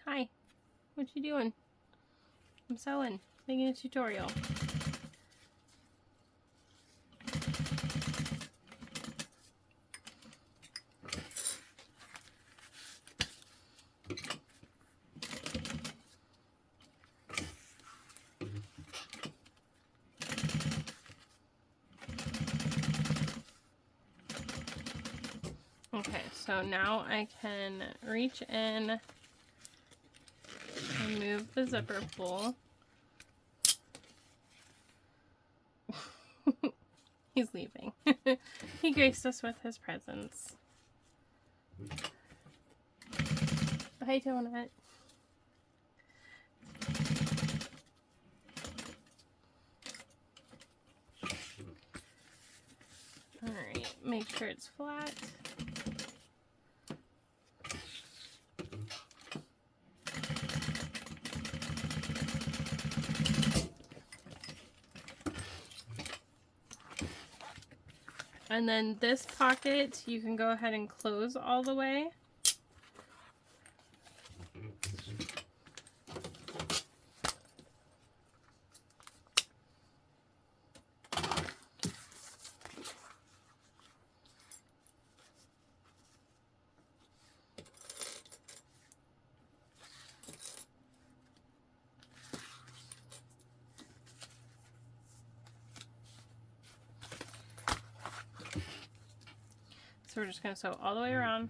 Hi, what you doing? I'm sewing, making a tutorial. Okay, so now I can reach in and move the zipper pull. He's leaving. He graced us with his presence. Bye, Donut. Alright, make sure it's flat. And then this pocket, you can go ahead and close all the way. So we're just going to sew all the way around.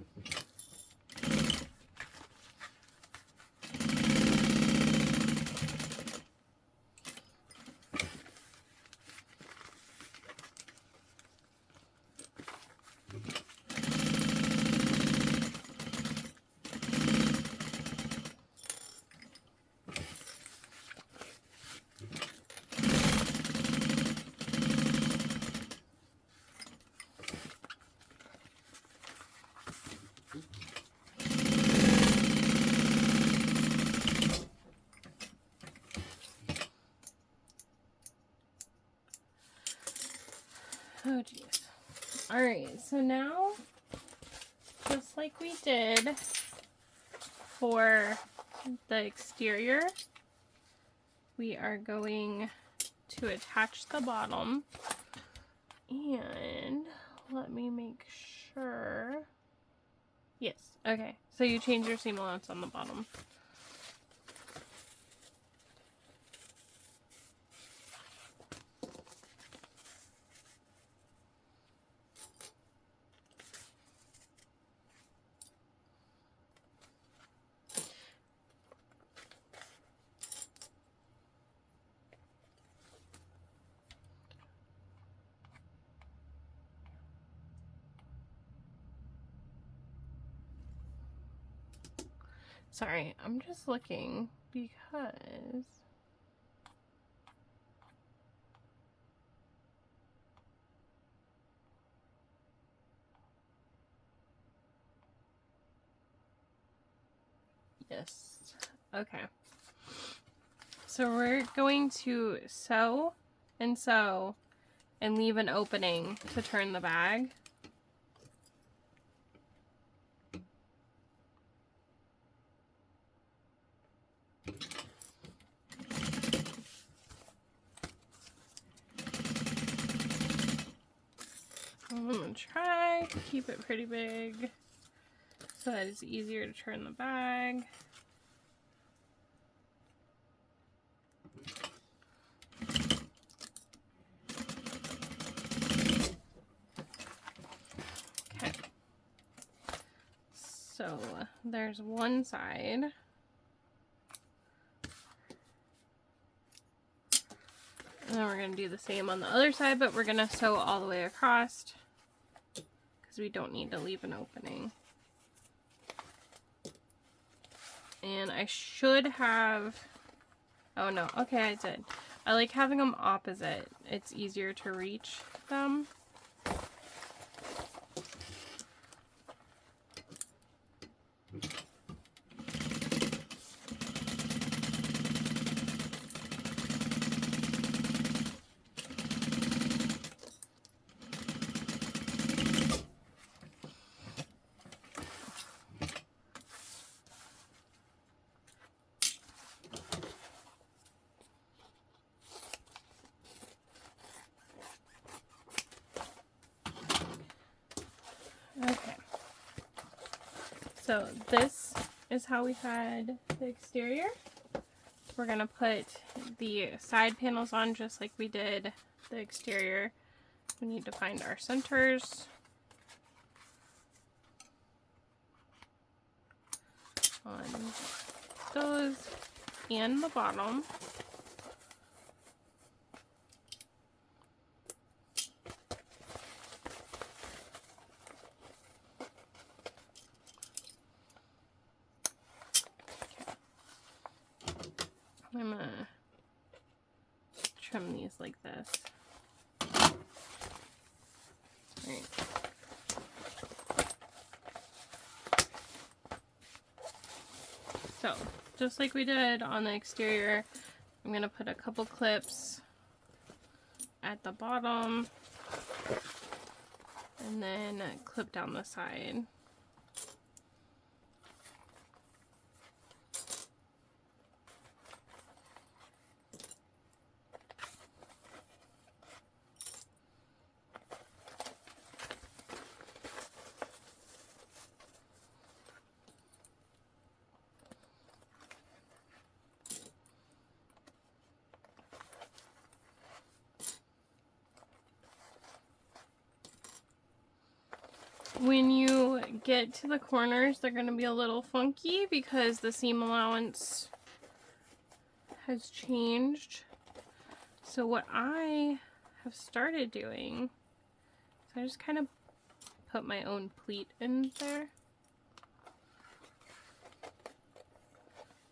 Oh geez. Alright, so now, just like we did for the exterior, we are going to attach the bottom, and let me make sure. Yes, okay, so you change your seam allowance on the bottom. Sorry, I'm just looking because yes, okay. So we're going to sew and leave an opening to turn the bag. I'm going to try to keep it pretty big so that it's easier to turn the bag. Okay. So there's one side. And then we're going to do the same on the other side, but we're going to sew all the way across because we don't need to leave an opening. And I should have, oh no, okay, I did. I like having them opposite. It's easier to reach them. Okay, so this is how we had the exterior. We're going to put the side panels on just like we did the exterior. We need to find our centers. On those and the bottom. I'm gonna trim these like this. Right. So, just like we did on the exterior, I'm gonna put a couple clips at the bottom and then clip down the side. When you get to the corners, they're going to be a little funky because the seam allowance has changed. So what I have started doing, so I just kind of put my own pleat in there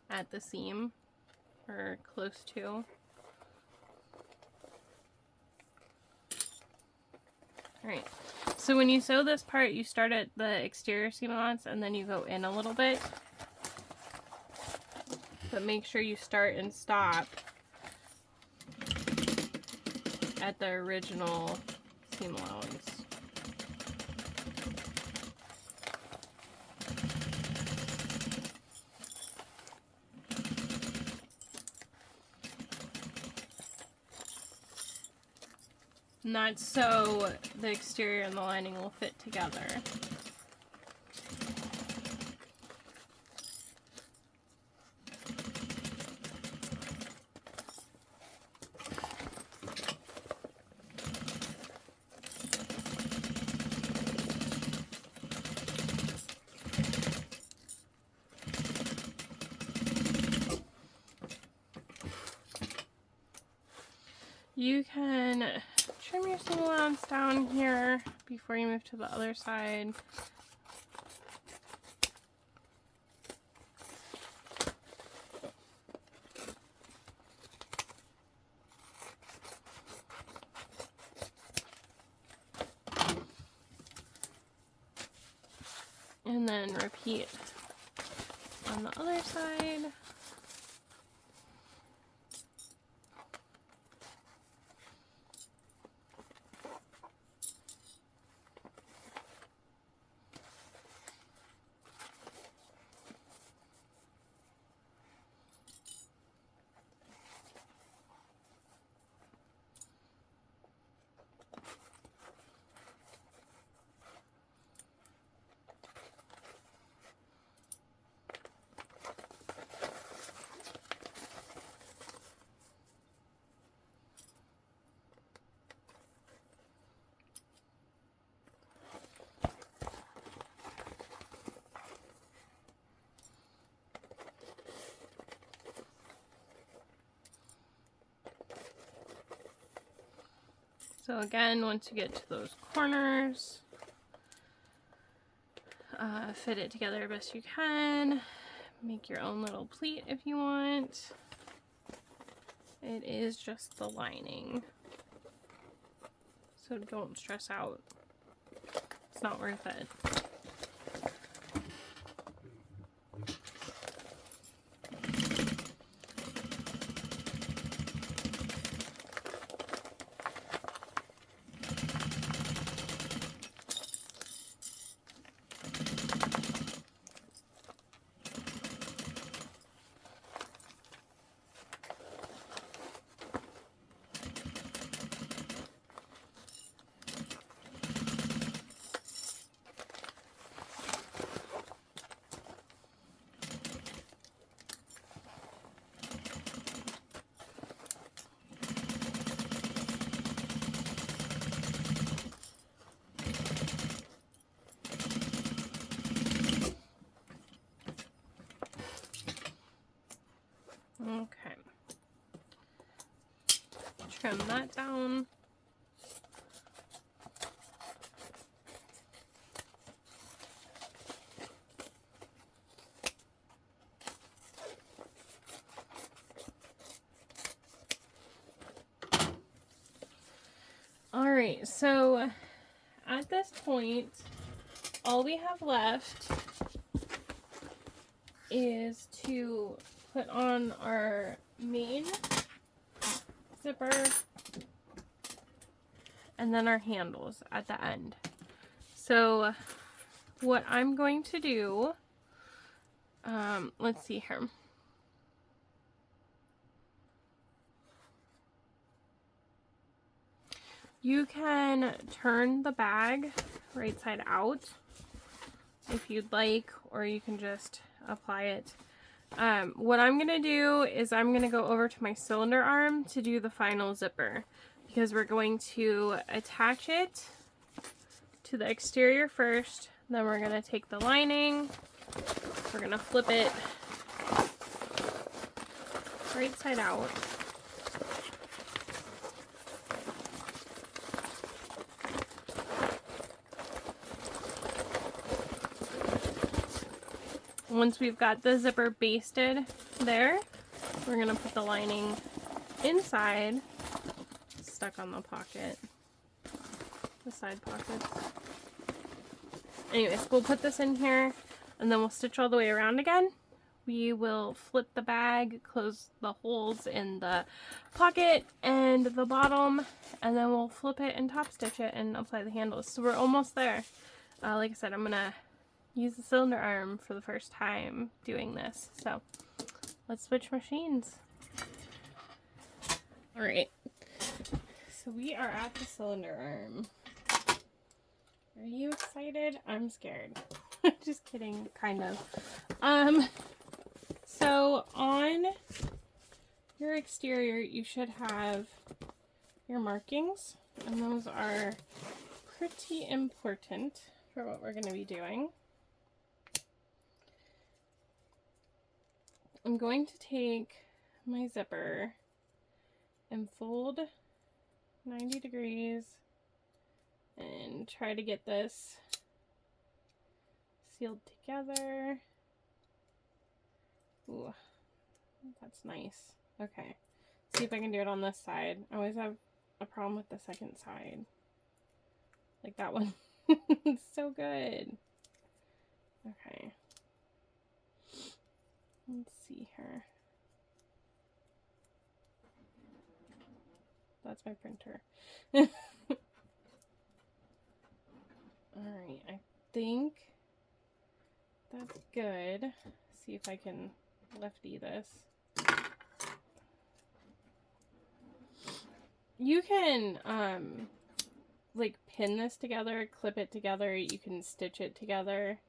at the seam, or close to. Alright, so when you sew this part, you start at the exterior seam allowance and then you go in a little bit. But make sure you start and stop at the original seam allowance. And that's so the exterior and the lining will fit together. You can trim your seam allowance down here before you move to the other side. And then repeat on the other side. So again, once you get to those corners, fit it together best you can. Make your own little pleat if you want. It is just the lining, so don't stress out. It's not worth it. Okay. Trim that down. Alright, so at this point, all we have left is to put on our main zipper and then our handles at the end. So what I'm going to do, let's see here. You can turn the bag right side out if you'd like, or you can just apply it. What I'm going to do is I'm going to go over to my cylinder arm to do the final zipper, because we're going to attach it to the exterior first. Then we're going to take the lining. We're going to flip it right side out. Once we've got the zipper basted there, we're going to put the lining inside, stuck on the pocket, the side pockets. Anyways, we'll put this in here and then we'll stitch all the way around again. We will flip the bag, close the holes in the pocket and the bottom, and then we'll flip it and top stitch it and apply the handles. So we're almost there. Like I said, I'm gonna use the cylinder arm for the first time doing this. So let's switch machines. All right, so we are at the cylinder arm. Are you excited? I'm scared. Just kidding, kind of. So on your exterior, you should have your markings, and those are pretty important for what we're going to be doing. I'm going to take my zipper and fold 90 degrees and try to get this sealed together. Ooh, that's nice. Okay, see if I can do it on this side. I always have a problem with the second side. Like that one. It's so good. Okay. Let's see here. That's my printer. Alright, I think that's good. See if I can lefty this. You can like pin this together, clip it together, you can stitch it together.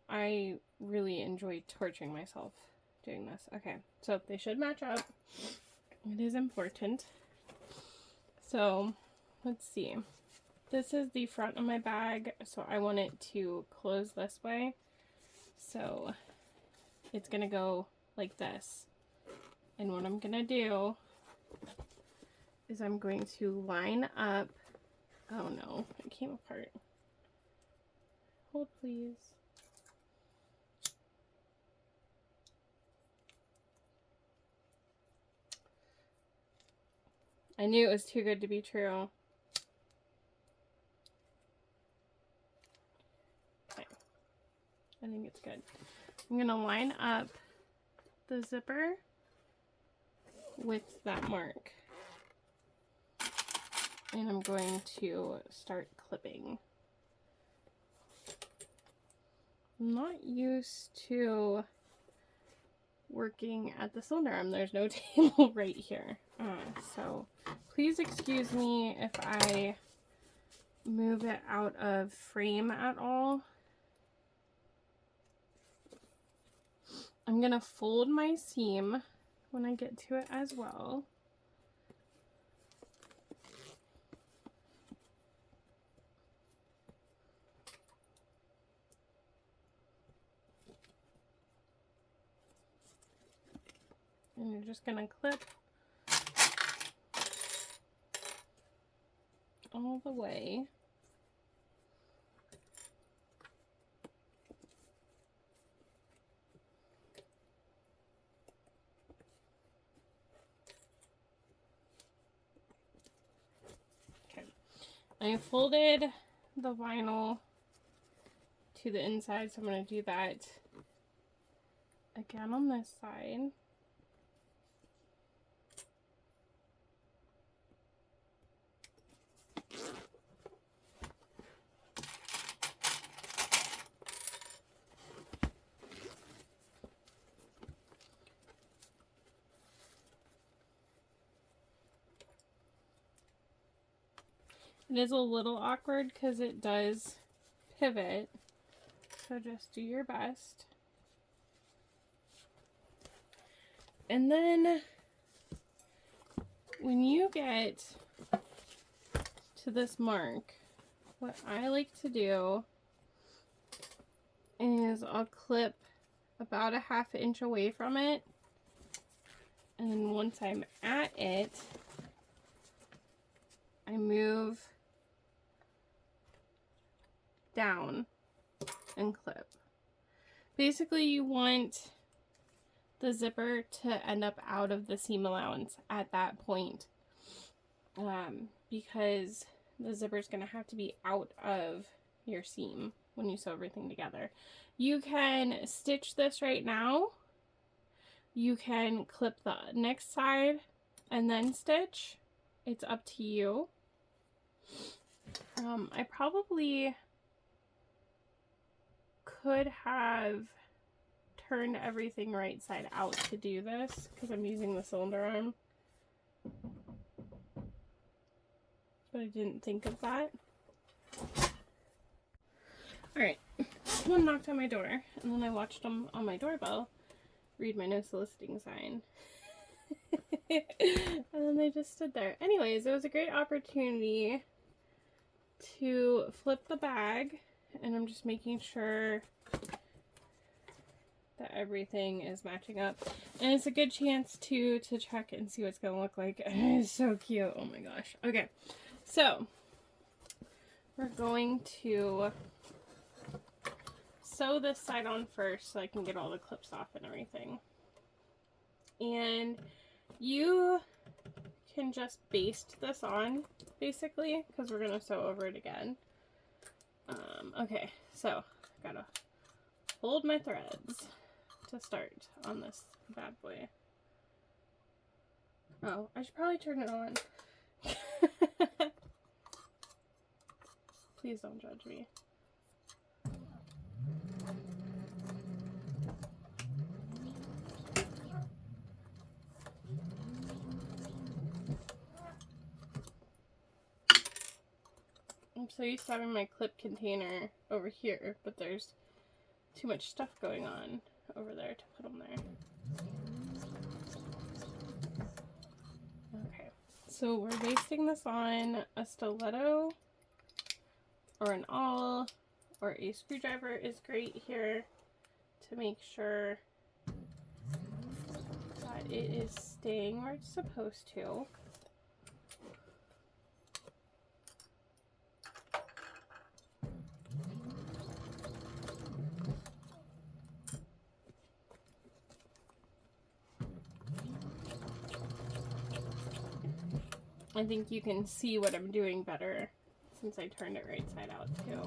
I really enjoy torturing myself doing this. Okay, so they should match up. It is important. So let's see. This is the front of my bag, so I want it to close this way. So it's gonna go like this. And what I'm gonna do is I'm going to line up. Oh no, it came apart. Hold please. I knew it was too good to be true. Okay, I think it's good. I'm gonna line up the zipper with that mark. And I'm going to start clipping. I'm not used to working at the cylinder arm. There's no table right here. So please excuse me if I move it out of frame at all. I'm gonna fold my seam when I get to it as well. And you're just gonna clip all the way. Okay, I folded the vinyl to the inside, so I'm going to do that again on this side. It is a little awkward because it does pivot, so just do your best. And then when you get to this mark, what I like to do is I'll clip about a ½ inch away from it, and then once I'm at it, I move down and clip. Basically, you want the zipper to end up out of the seam allowance at that point, because the zipper is going to have to be out of your seam when you sew everything together. You can stitch this right now. You can clip the next side and then stitch. It's up to you. I probably could have turned everything right side out to do this because I'm using the cylinder arm, but I didn't think of that. Alright, someone knocked on my door, and then I watched them on my doorbell read my no soliciting sign. And then they just stood there. Anyways, it was a great opportunity to flip the bag, and I'm just making sure that everything is matching up. And it's a good chance to check and see what it's going to look like. It's so cute. Oh my gosh. Okay, so we're going to sew this side on first so I can get all the clips off and everything. And you can just baste this on, basically, because we're going to sew over it again. Okay, so gotta hold my threads to start on this bad boy. Oh, I should probably turn it on. Please don't judge me. I'm so used to having my clip container over here, but there's too much stuff going on over there to put them there. Okay, so we're basting this on a stiletto or an awl, or a screwdriver is great here to make sure that it is staying where it's supposed to. I think you can see what I'm doing better since I turned it right side out too.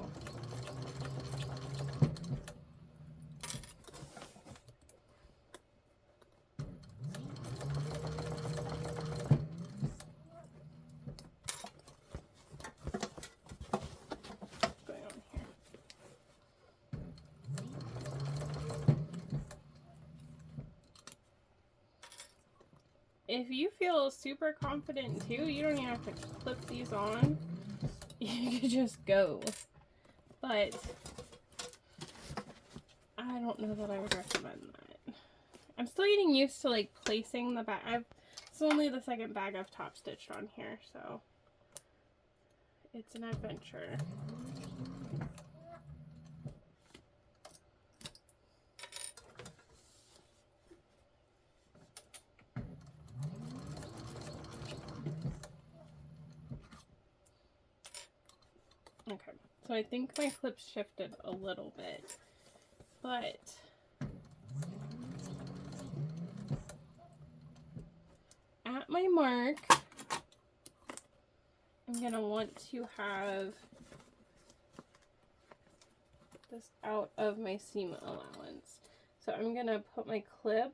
What's going on here? If you feel super confident too, you don't even have to clip these on. You could just go. But I don't know that I would recommend that. I'm still getting used to like placing the bag. It's only the second bag I've top stitched on here, so it's an adventure. Okay, so I think my clips shifted a little bit, but at my mark, I'm gonna want to have this out of my seam allowance. So I'm gonna put my clip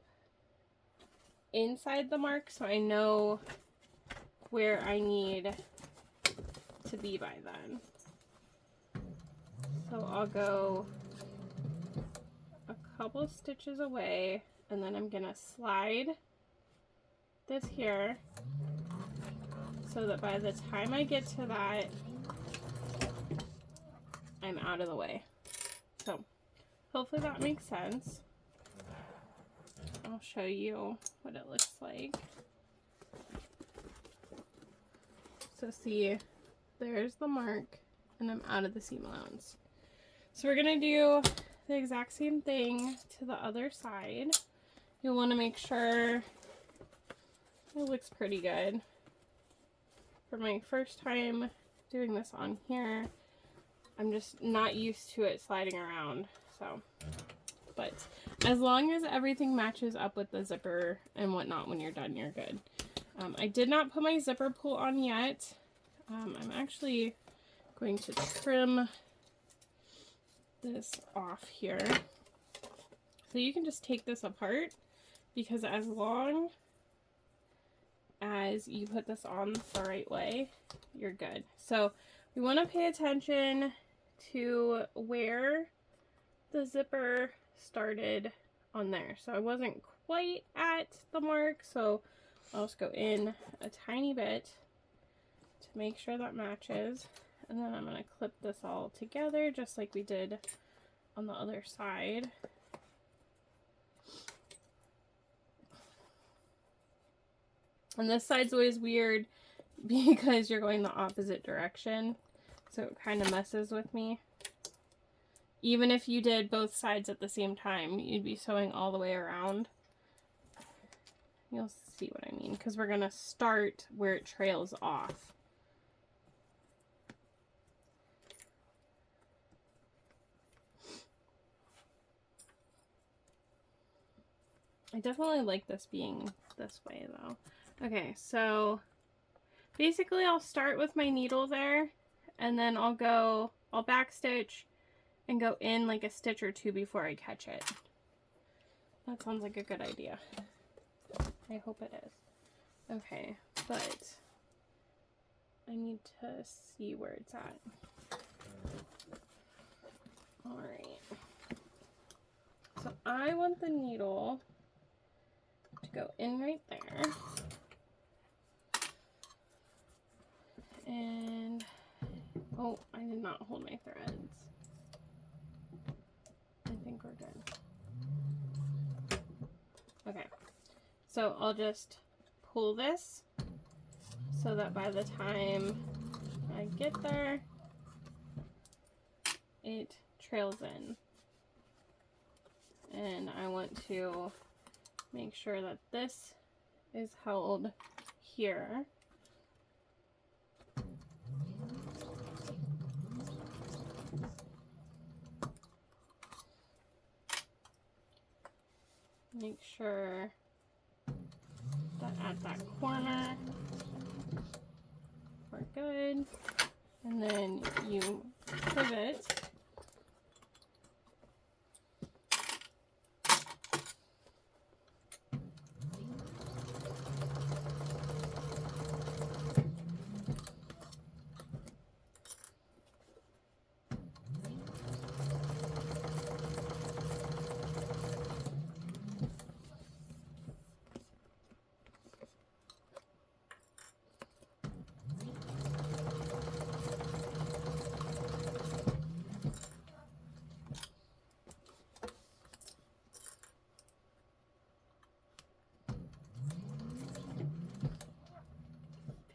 inside the mark so I know where I need to be by then. So I'll go a couple stitches away, and then I'm gonna slide this here so that by the time I get to that, I'm out of the way. So hopefully that makes sense. I'll show you what it looks like. So see, there's the mark, and I'm out of the seam allowance. So we're gonna do the exact same thing to the other side. You'll want to make sure it looks pretty good. For my first time doing this on here, I'm just not used to it sliding around, so. But as long as everything matches up with the zipper and whatnot when you're done, you're good. I did not put my zipper pull on yet. I'm actually going to trim this off here. So you can just take this apart, because as long as you put this on the right way, you're good. So we want to pay attention to where the zipper started on there. So I wasn't quite at the mark, so I'll just go in a tiny bit to make sure that matches. And then I'm going to clip this all together just like we did on the other side. And this side's always weird because you're going the opposite direction, so it kind of messes with me. Even if you did both sides at the same time, you'd be sewing all the way around. You'll see what I mean, because we're going to start where it trails off. I definitely like this being this way though. Okay, so basically I'll start with my needle there, and then I'll backstitch and go in like a stitch or two before I catch it. That sounds like a good idea. I hope it is. Okay, but I need to see where it's at. Alright. So I want the needle to go in right there. And, oh, I did not hold my threads. I think we're good. Okay, so I'll just pull this so that by the time I get there, it trails in. And I want to make sure that this is held here. Make sure that at that corner we're good, and then you pivot.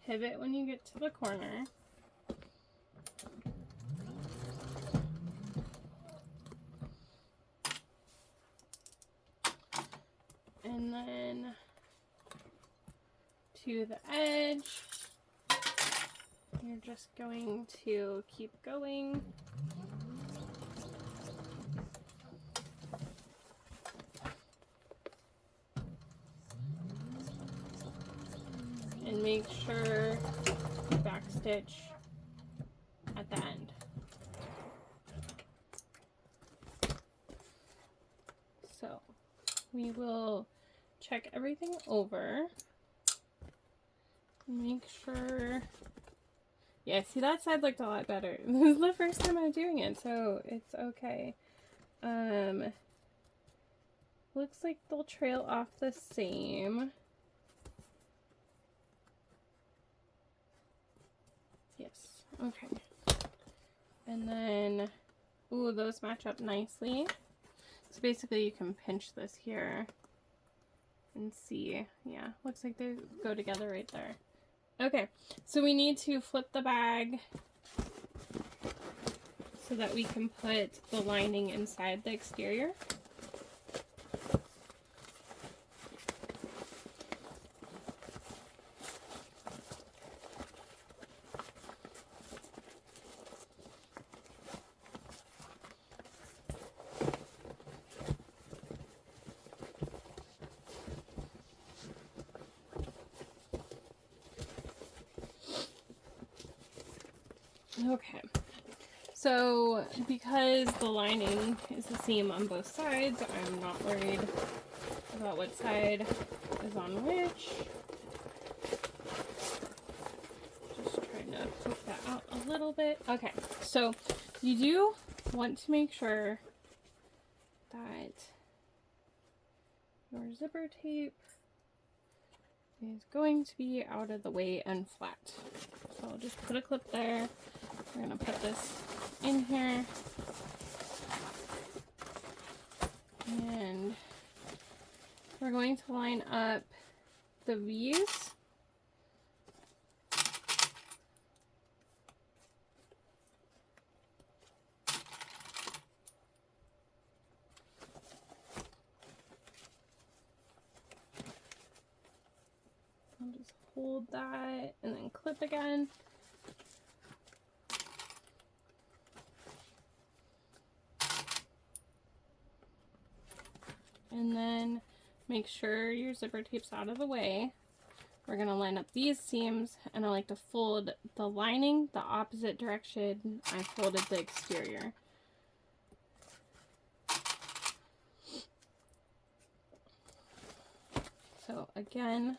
Pivot when you get to the corner. And then to the edge, you're just going to keep going. And make sure you backstitch at the end. So we will check everything over. Make sure. Yeah, see, that side looked a lot better. This is the first time I'm doing it, so it's okay. Looks like they'll trail off the same. Yes, okay. And then, ooh, those match up nicely. So basically you can pinch this here and see. Yeah, looks like they go together right there. Okay, so we need to flip the bag so that we can put the lining inside the exterior. Okay, so because the lining is the seam on both sides, I'm not worried about what side is on which. Just trying to poke that out a little bit. Okay, so you do want to make sure that your zipper tape is going to be out of the way and flat. So I'll just put a clip there. We're going to put this in here. And we're going to line up the V's. I'll just hold that and then clip again. And then make sure your zipper tape's out of the way. We're going to line up these seams, and I like to fold the lining the opposite direction I folded the exterior. So again,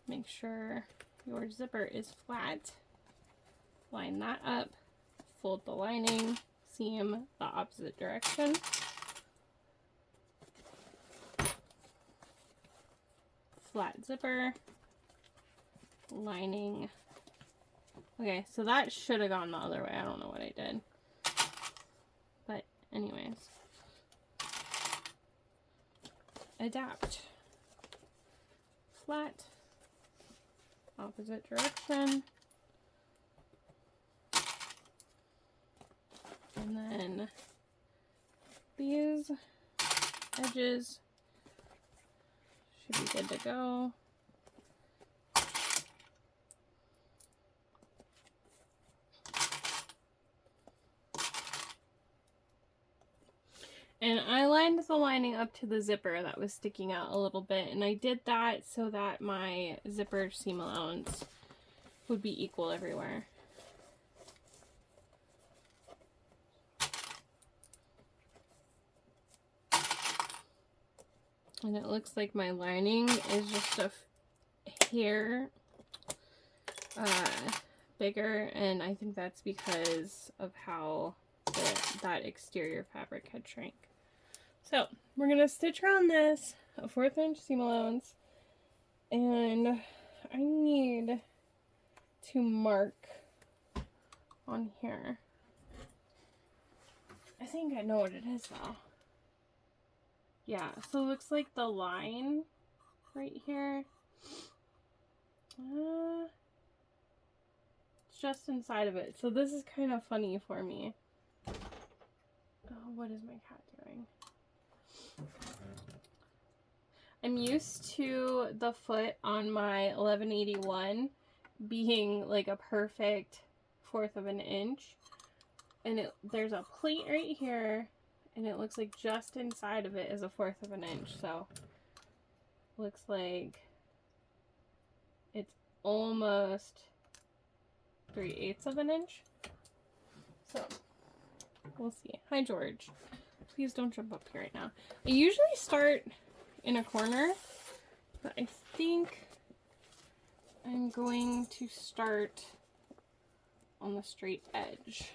make sure your zipper is flat. Line that up, fold the lining, seam the opposite direction. Flat zipper, lining. Okay, so that should have gone the other way. I don't know what I did. But anyways. Adapt. Flat. Opposite direction. And then these edges should be good to go. And I lined the lining up to the zipper that was sticking out a little bit, and I did that so that my zipper seam allowance would be equal everywhere. And it looks like my lining is just a hair bigger, and I think that's because of how that exterior fabric had shrank. So we're going to stitch around this a 1/4 inch seam allowance, and I need to mark on here. I think I know what it is though. Yeah, so it looks like the line right here, it's just inside of it. So this is kind of funny for me. Oh, what is my cat doing? I'm used to the foot on my 1181 being like a perfect 1/4 of an inch. And there's a plate right here. And it looks like just inside of it is a 1/4 of an inch, so looks like it's almost 3/8 of an inch. So we'll see. Hi, George. Please don't jump up here right now. I usually start in a corner, but I think I'm going to start on the straight edge.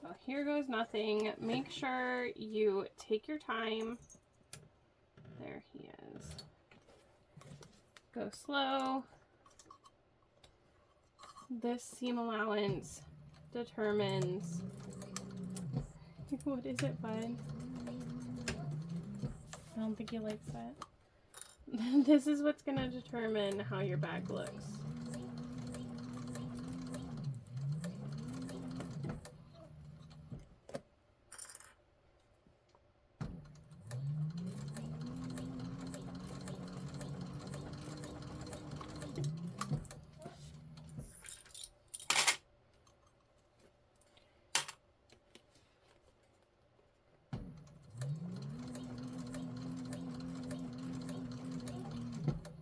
So here goes nothing. Make sure you take your time. There he is. Go slow. This seam allowance determines... What is it, bud? I don't think he likes that. This is what's going to determine how your bag looks.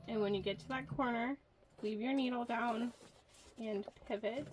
And when you get to that corner, leave your needle down and pivot.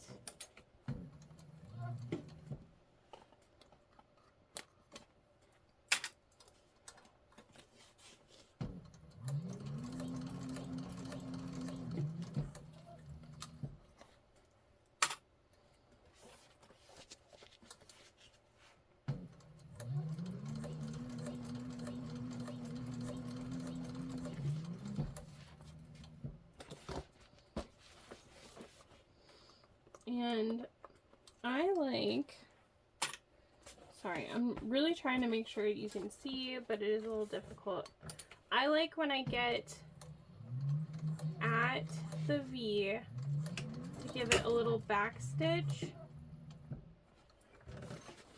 And I like, sorry, I'm really trying to make sure you can see, but it is a little difficult. I like when I get at the V to give it a little back stitch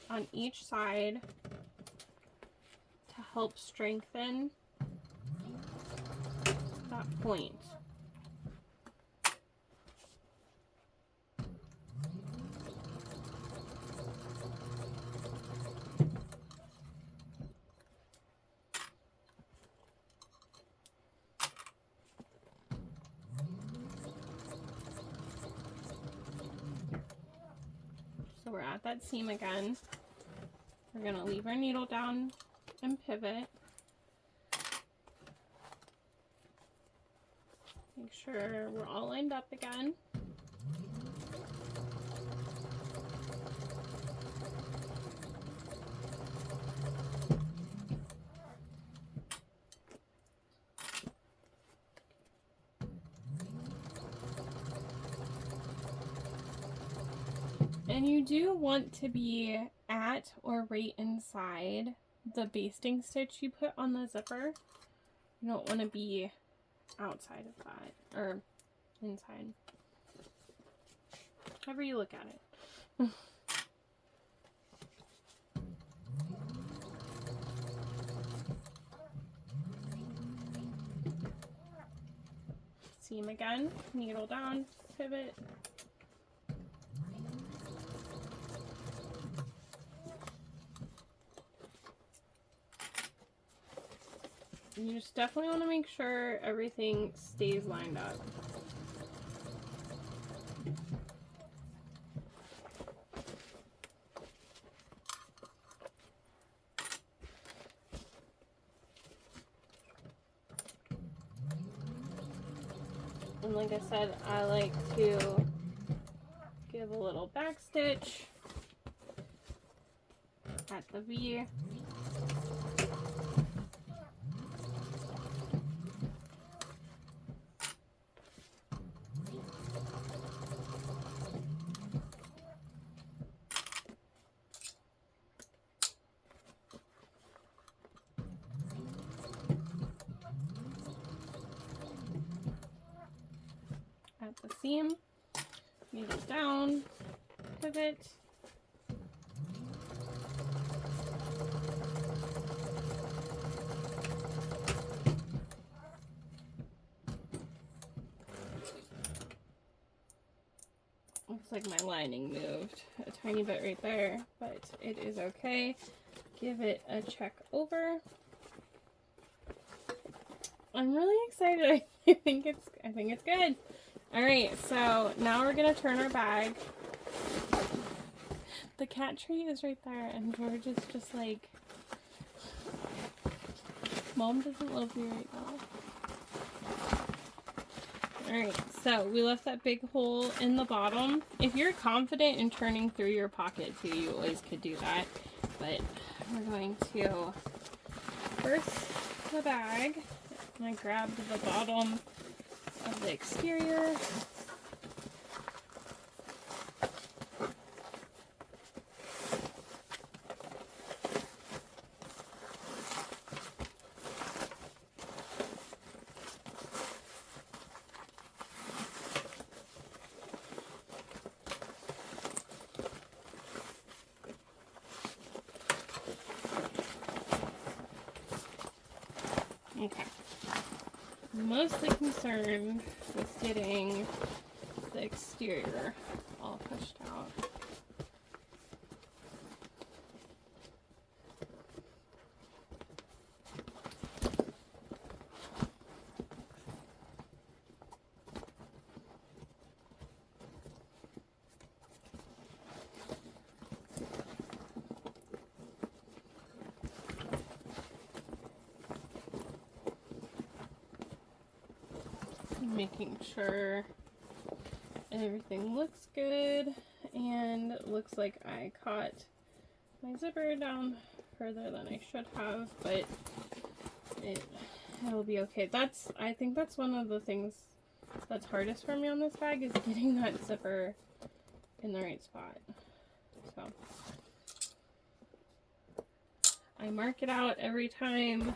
on each side to help strengthen that point. So we're at that seam again. We're going to leave our needle down and pivot. Make sure we're all lined up again. And you do want to be at or right inside the basting stitch you put on the zipper. You don't want to be outside of that, or inside. However you look at it. Seam again, needle down, pivot. You just definitely want to make sure everything stays lined up. And like I said, I like to give a little back stitch at the V. At the seam, needle down, pivot. Looks like my lining moved a tiny bit right there, but it is okay. Give it a check over. I'm really excited. I think it's good. All right, so now we're gonna turn our bag. The cat tree is right there, and George is just like, Mom doesn't love me right now. All right, so we left that big hole in the bottom. If you're confident in turning through your pocket too, you always could do that. But we're going to first the bag. And I grabbed the bottom of the exterior. Okay. I'm mostly concerned with getting the exterior all pushed out. making sure everything looks good, and it looks like I caught my zipper down further than I should have, but it'll be okay. I think that's one of the things that's hardest for me on this bag, is getting that zipper in the right spot. So I mark it out every time,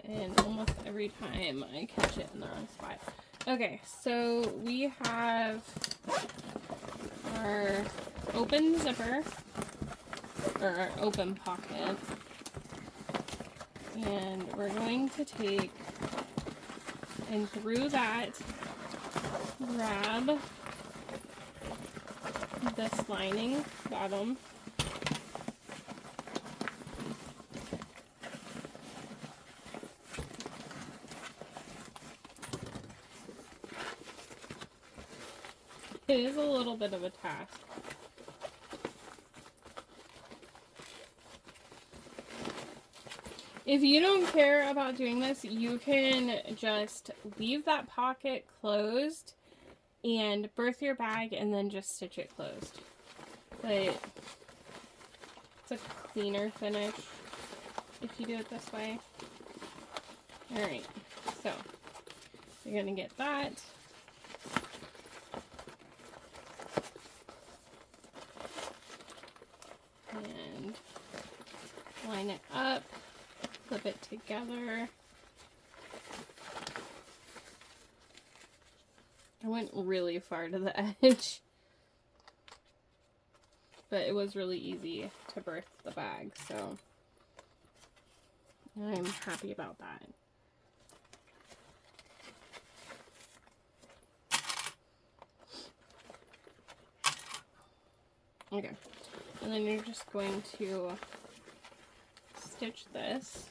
and almost every time I catch it in the wrong spot. Okay, so we have our open zipper, or our open pocket, and we're going to take, and through that, grab this lining, bottom, it is a little bit of a task. If you don't care about doing this, you can just leave that pocket closed and birth your bag and then just stitch it closed. But it's a cleaner finish if you do it this way. Alright, so you're going to get that. And line it up, flip it together. I went really far to the edge, but it was really easy to birth the bag, so I'm happy about that. Okay, and then you're just going to stitch this.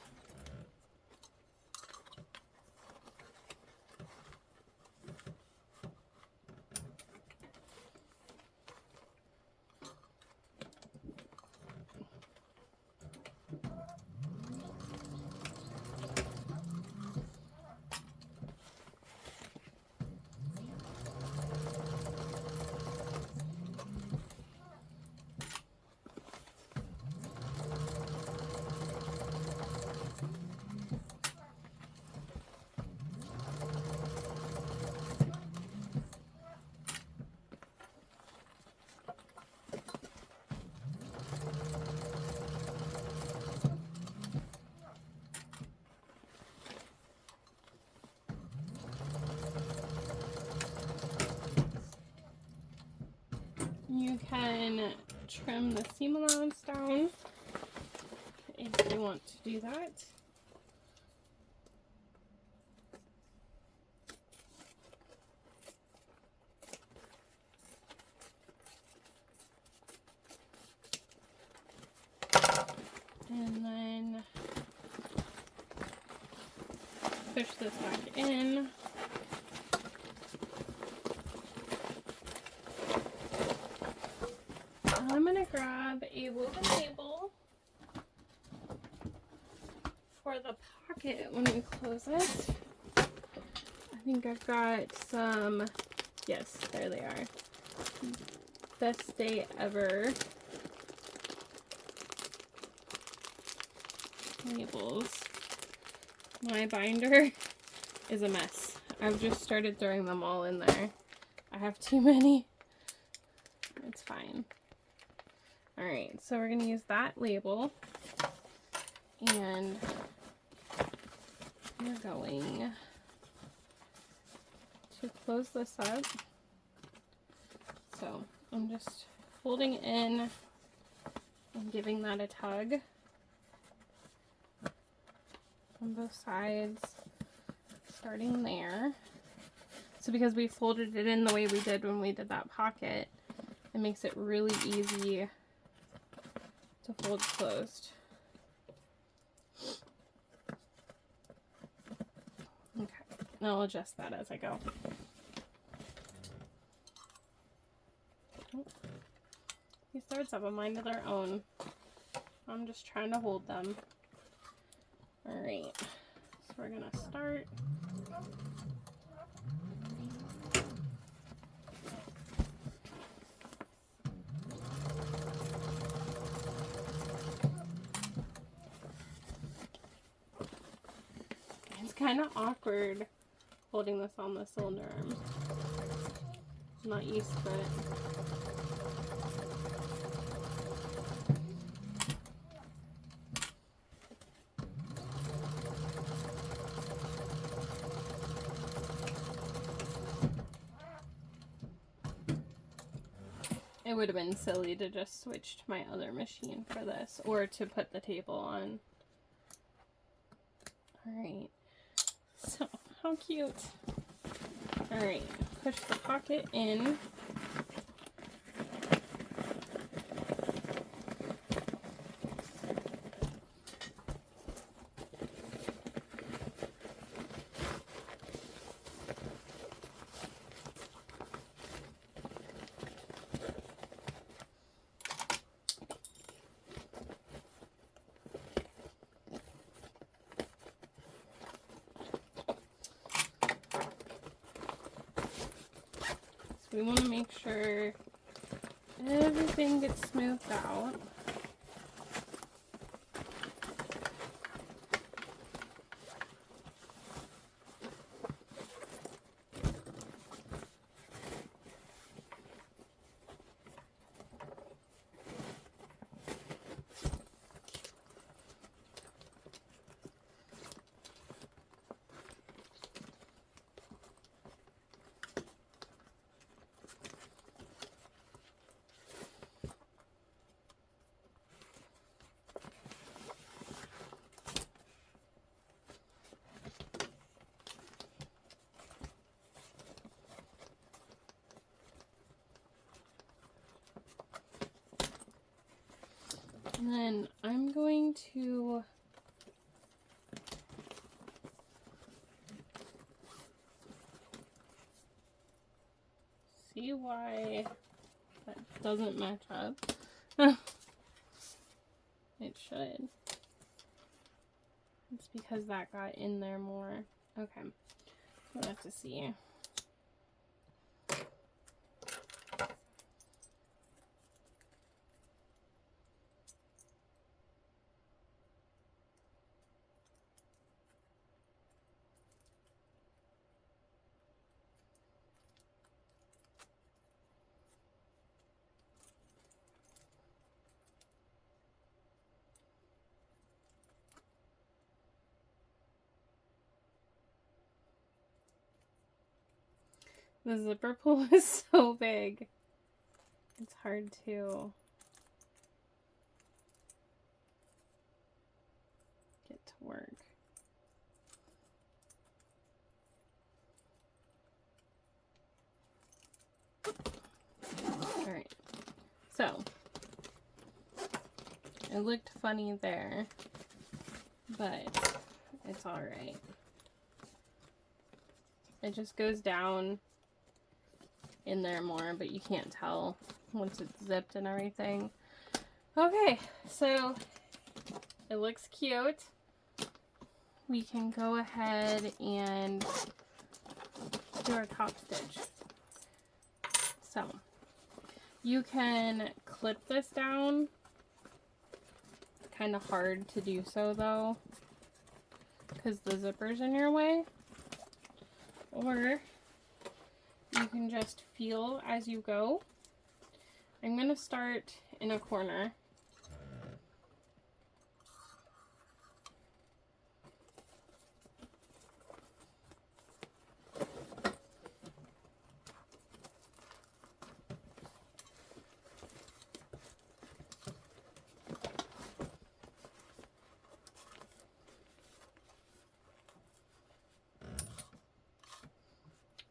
You can trim the seam allowance down if you want to do that. And then push this back in. I'm going to grab a woven label for the pocket when we close it. I think I've got some, yes, there they are. Best Day Ever labels. My binder is a mess. I've just started throwing them all in there. I have too many. It's fine. Alright, so we're going to use that label, and we're going to close this up. So I'm just folding in and giving that a tug on both sides, starting there. So because we folded it in the way we did when we did that pocket, it makes it really easy to fold closed. Okay, and I'll adjust that as I go. These threads have a mind of their own. I'm just trying to hold them. Alright, so we're gonna start It's kind of awkward holding this on the cylinder arm. I'm not used to it. It would have been silly to just switch to my other machine for this, or to put the table on. Alright, so how cute. Alright, push the pocket in. We want to make sure everything gets smoothed out. And then I'm going to see why that doesn't match up. It should. It's because that got in there more. Okay, we'll have to see. The zipper pull is so big. It's hard to get to work. Alright. So, it looked funny there, but it's alright. It just goes down in there more, but you can't tell once it's zipped and everything. Okay, so it looks cute. We can go ahead and do our top stitch. So you can clip this down. It's kind of hard to do so though, because the zipper's in your way. Or you can just feel as you go. I'm going to start in a corner.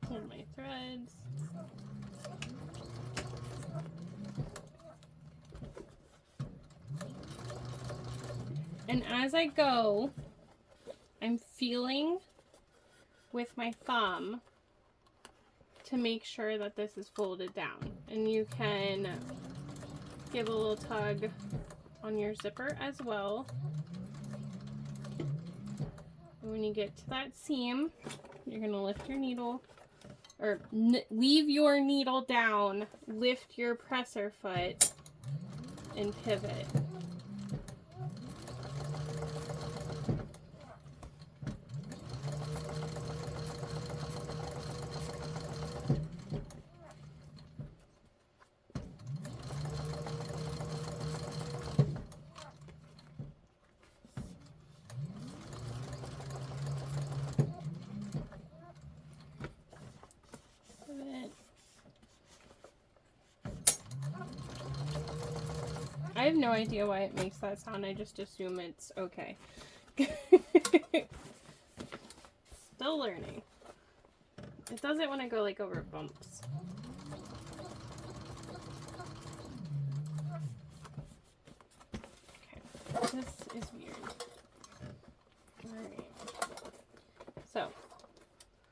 Hold my threads. And as I go, I'm feeling with my thumb to make sure that this is folded down. And you can give a little tug on your zipper as well. And when you get to that seam, you're going to lift your needle or leave your needle down, lift your presser foot, and pivot. I have no idea why it makes that sound. I just assume it's okay. Still learning. It does it when I go like over bumps. Okay, this is weird. Alright. So,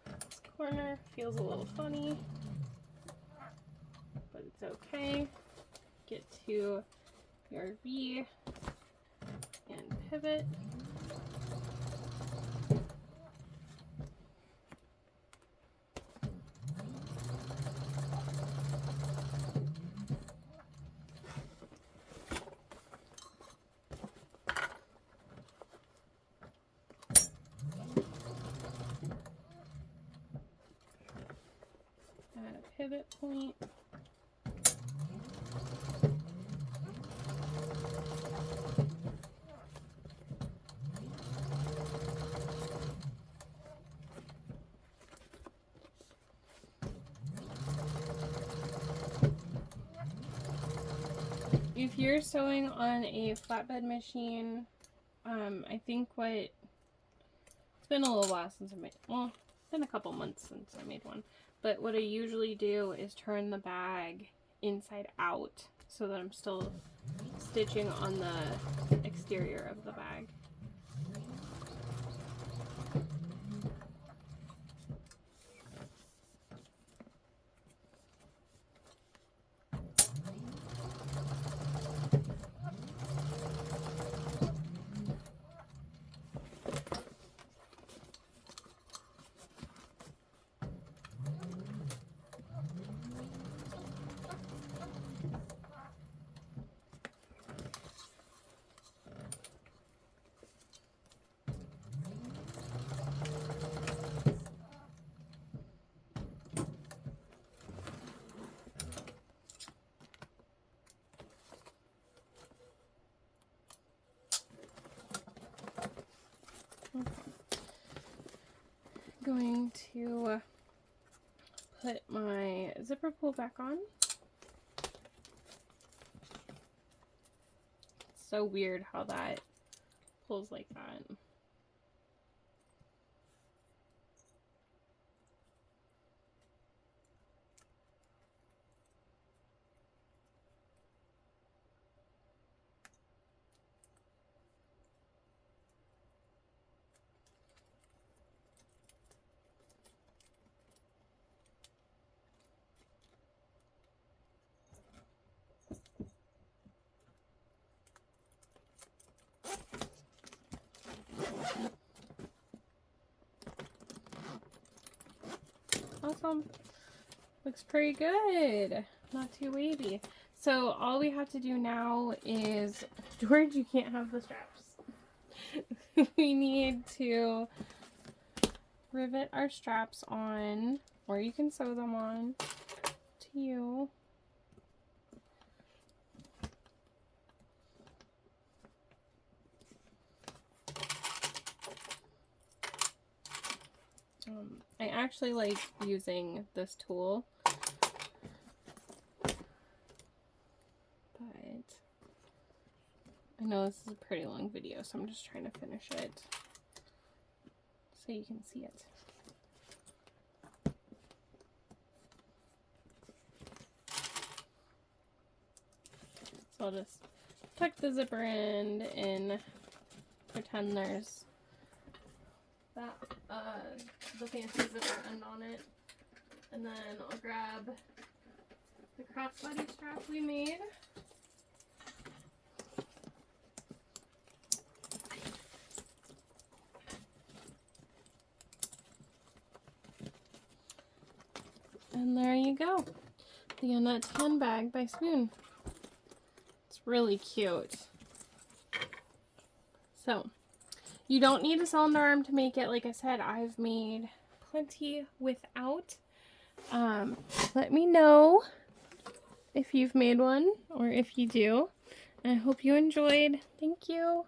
this corner feels a little funny, but it's okay. Get to your V and pivot. Add a pivot point. If you're sewing on a flatbed machine, I think it's been a little while since I made, well, it's been a couple months since I made one, but what I usually do is turn the bag inside out so that I'm still stitching on the exterior of the bag. Okay. Going to put my zipper pull back on. It's so weird how that pulls like that. Awesome. Looks pretty good. Not too wavy. So all we have to do now is, George, you can't have the straps. We need to rivet our straps on, or you can sew them on to you. I actually like using this tool, but I know this is a pretty long video, so I'm just trying to finish it so you can see it. So I'll just tuck the zipper end and pretend there's that the fancy zipper end on it, and then I'll grab the crossbody strap we made. And there you go. The Annette handbag by Swoon. It's really cute. So, you don't need a cylinder arm to make it. Like I said, I've made plenty without. Let me know if you've made one or if you do. I hope you enjoyed. Thank you.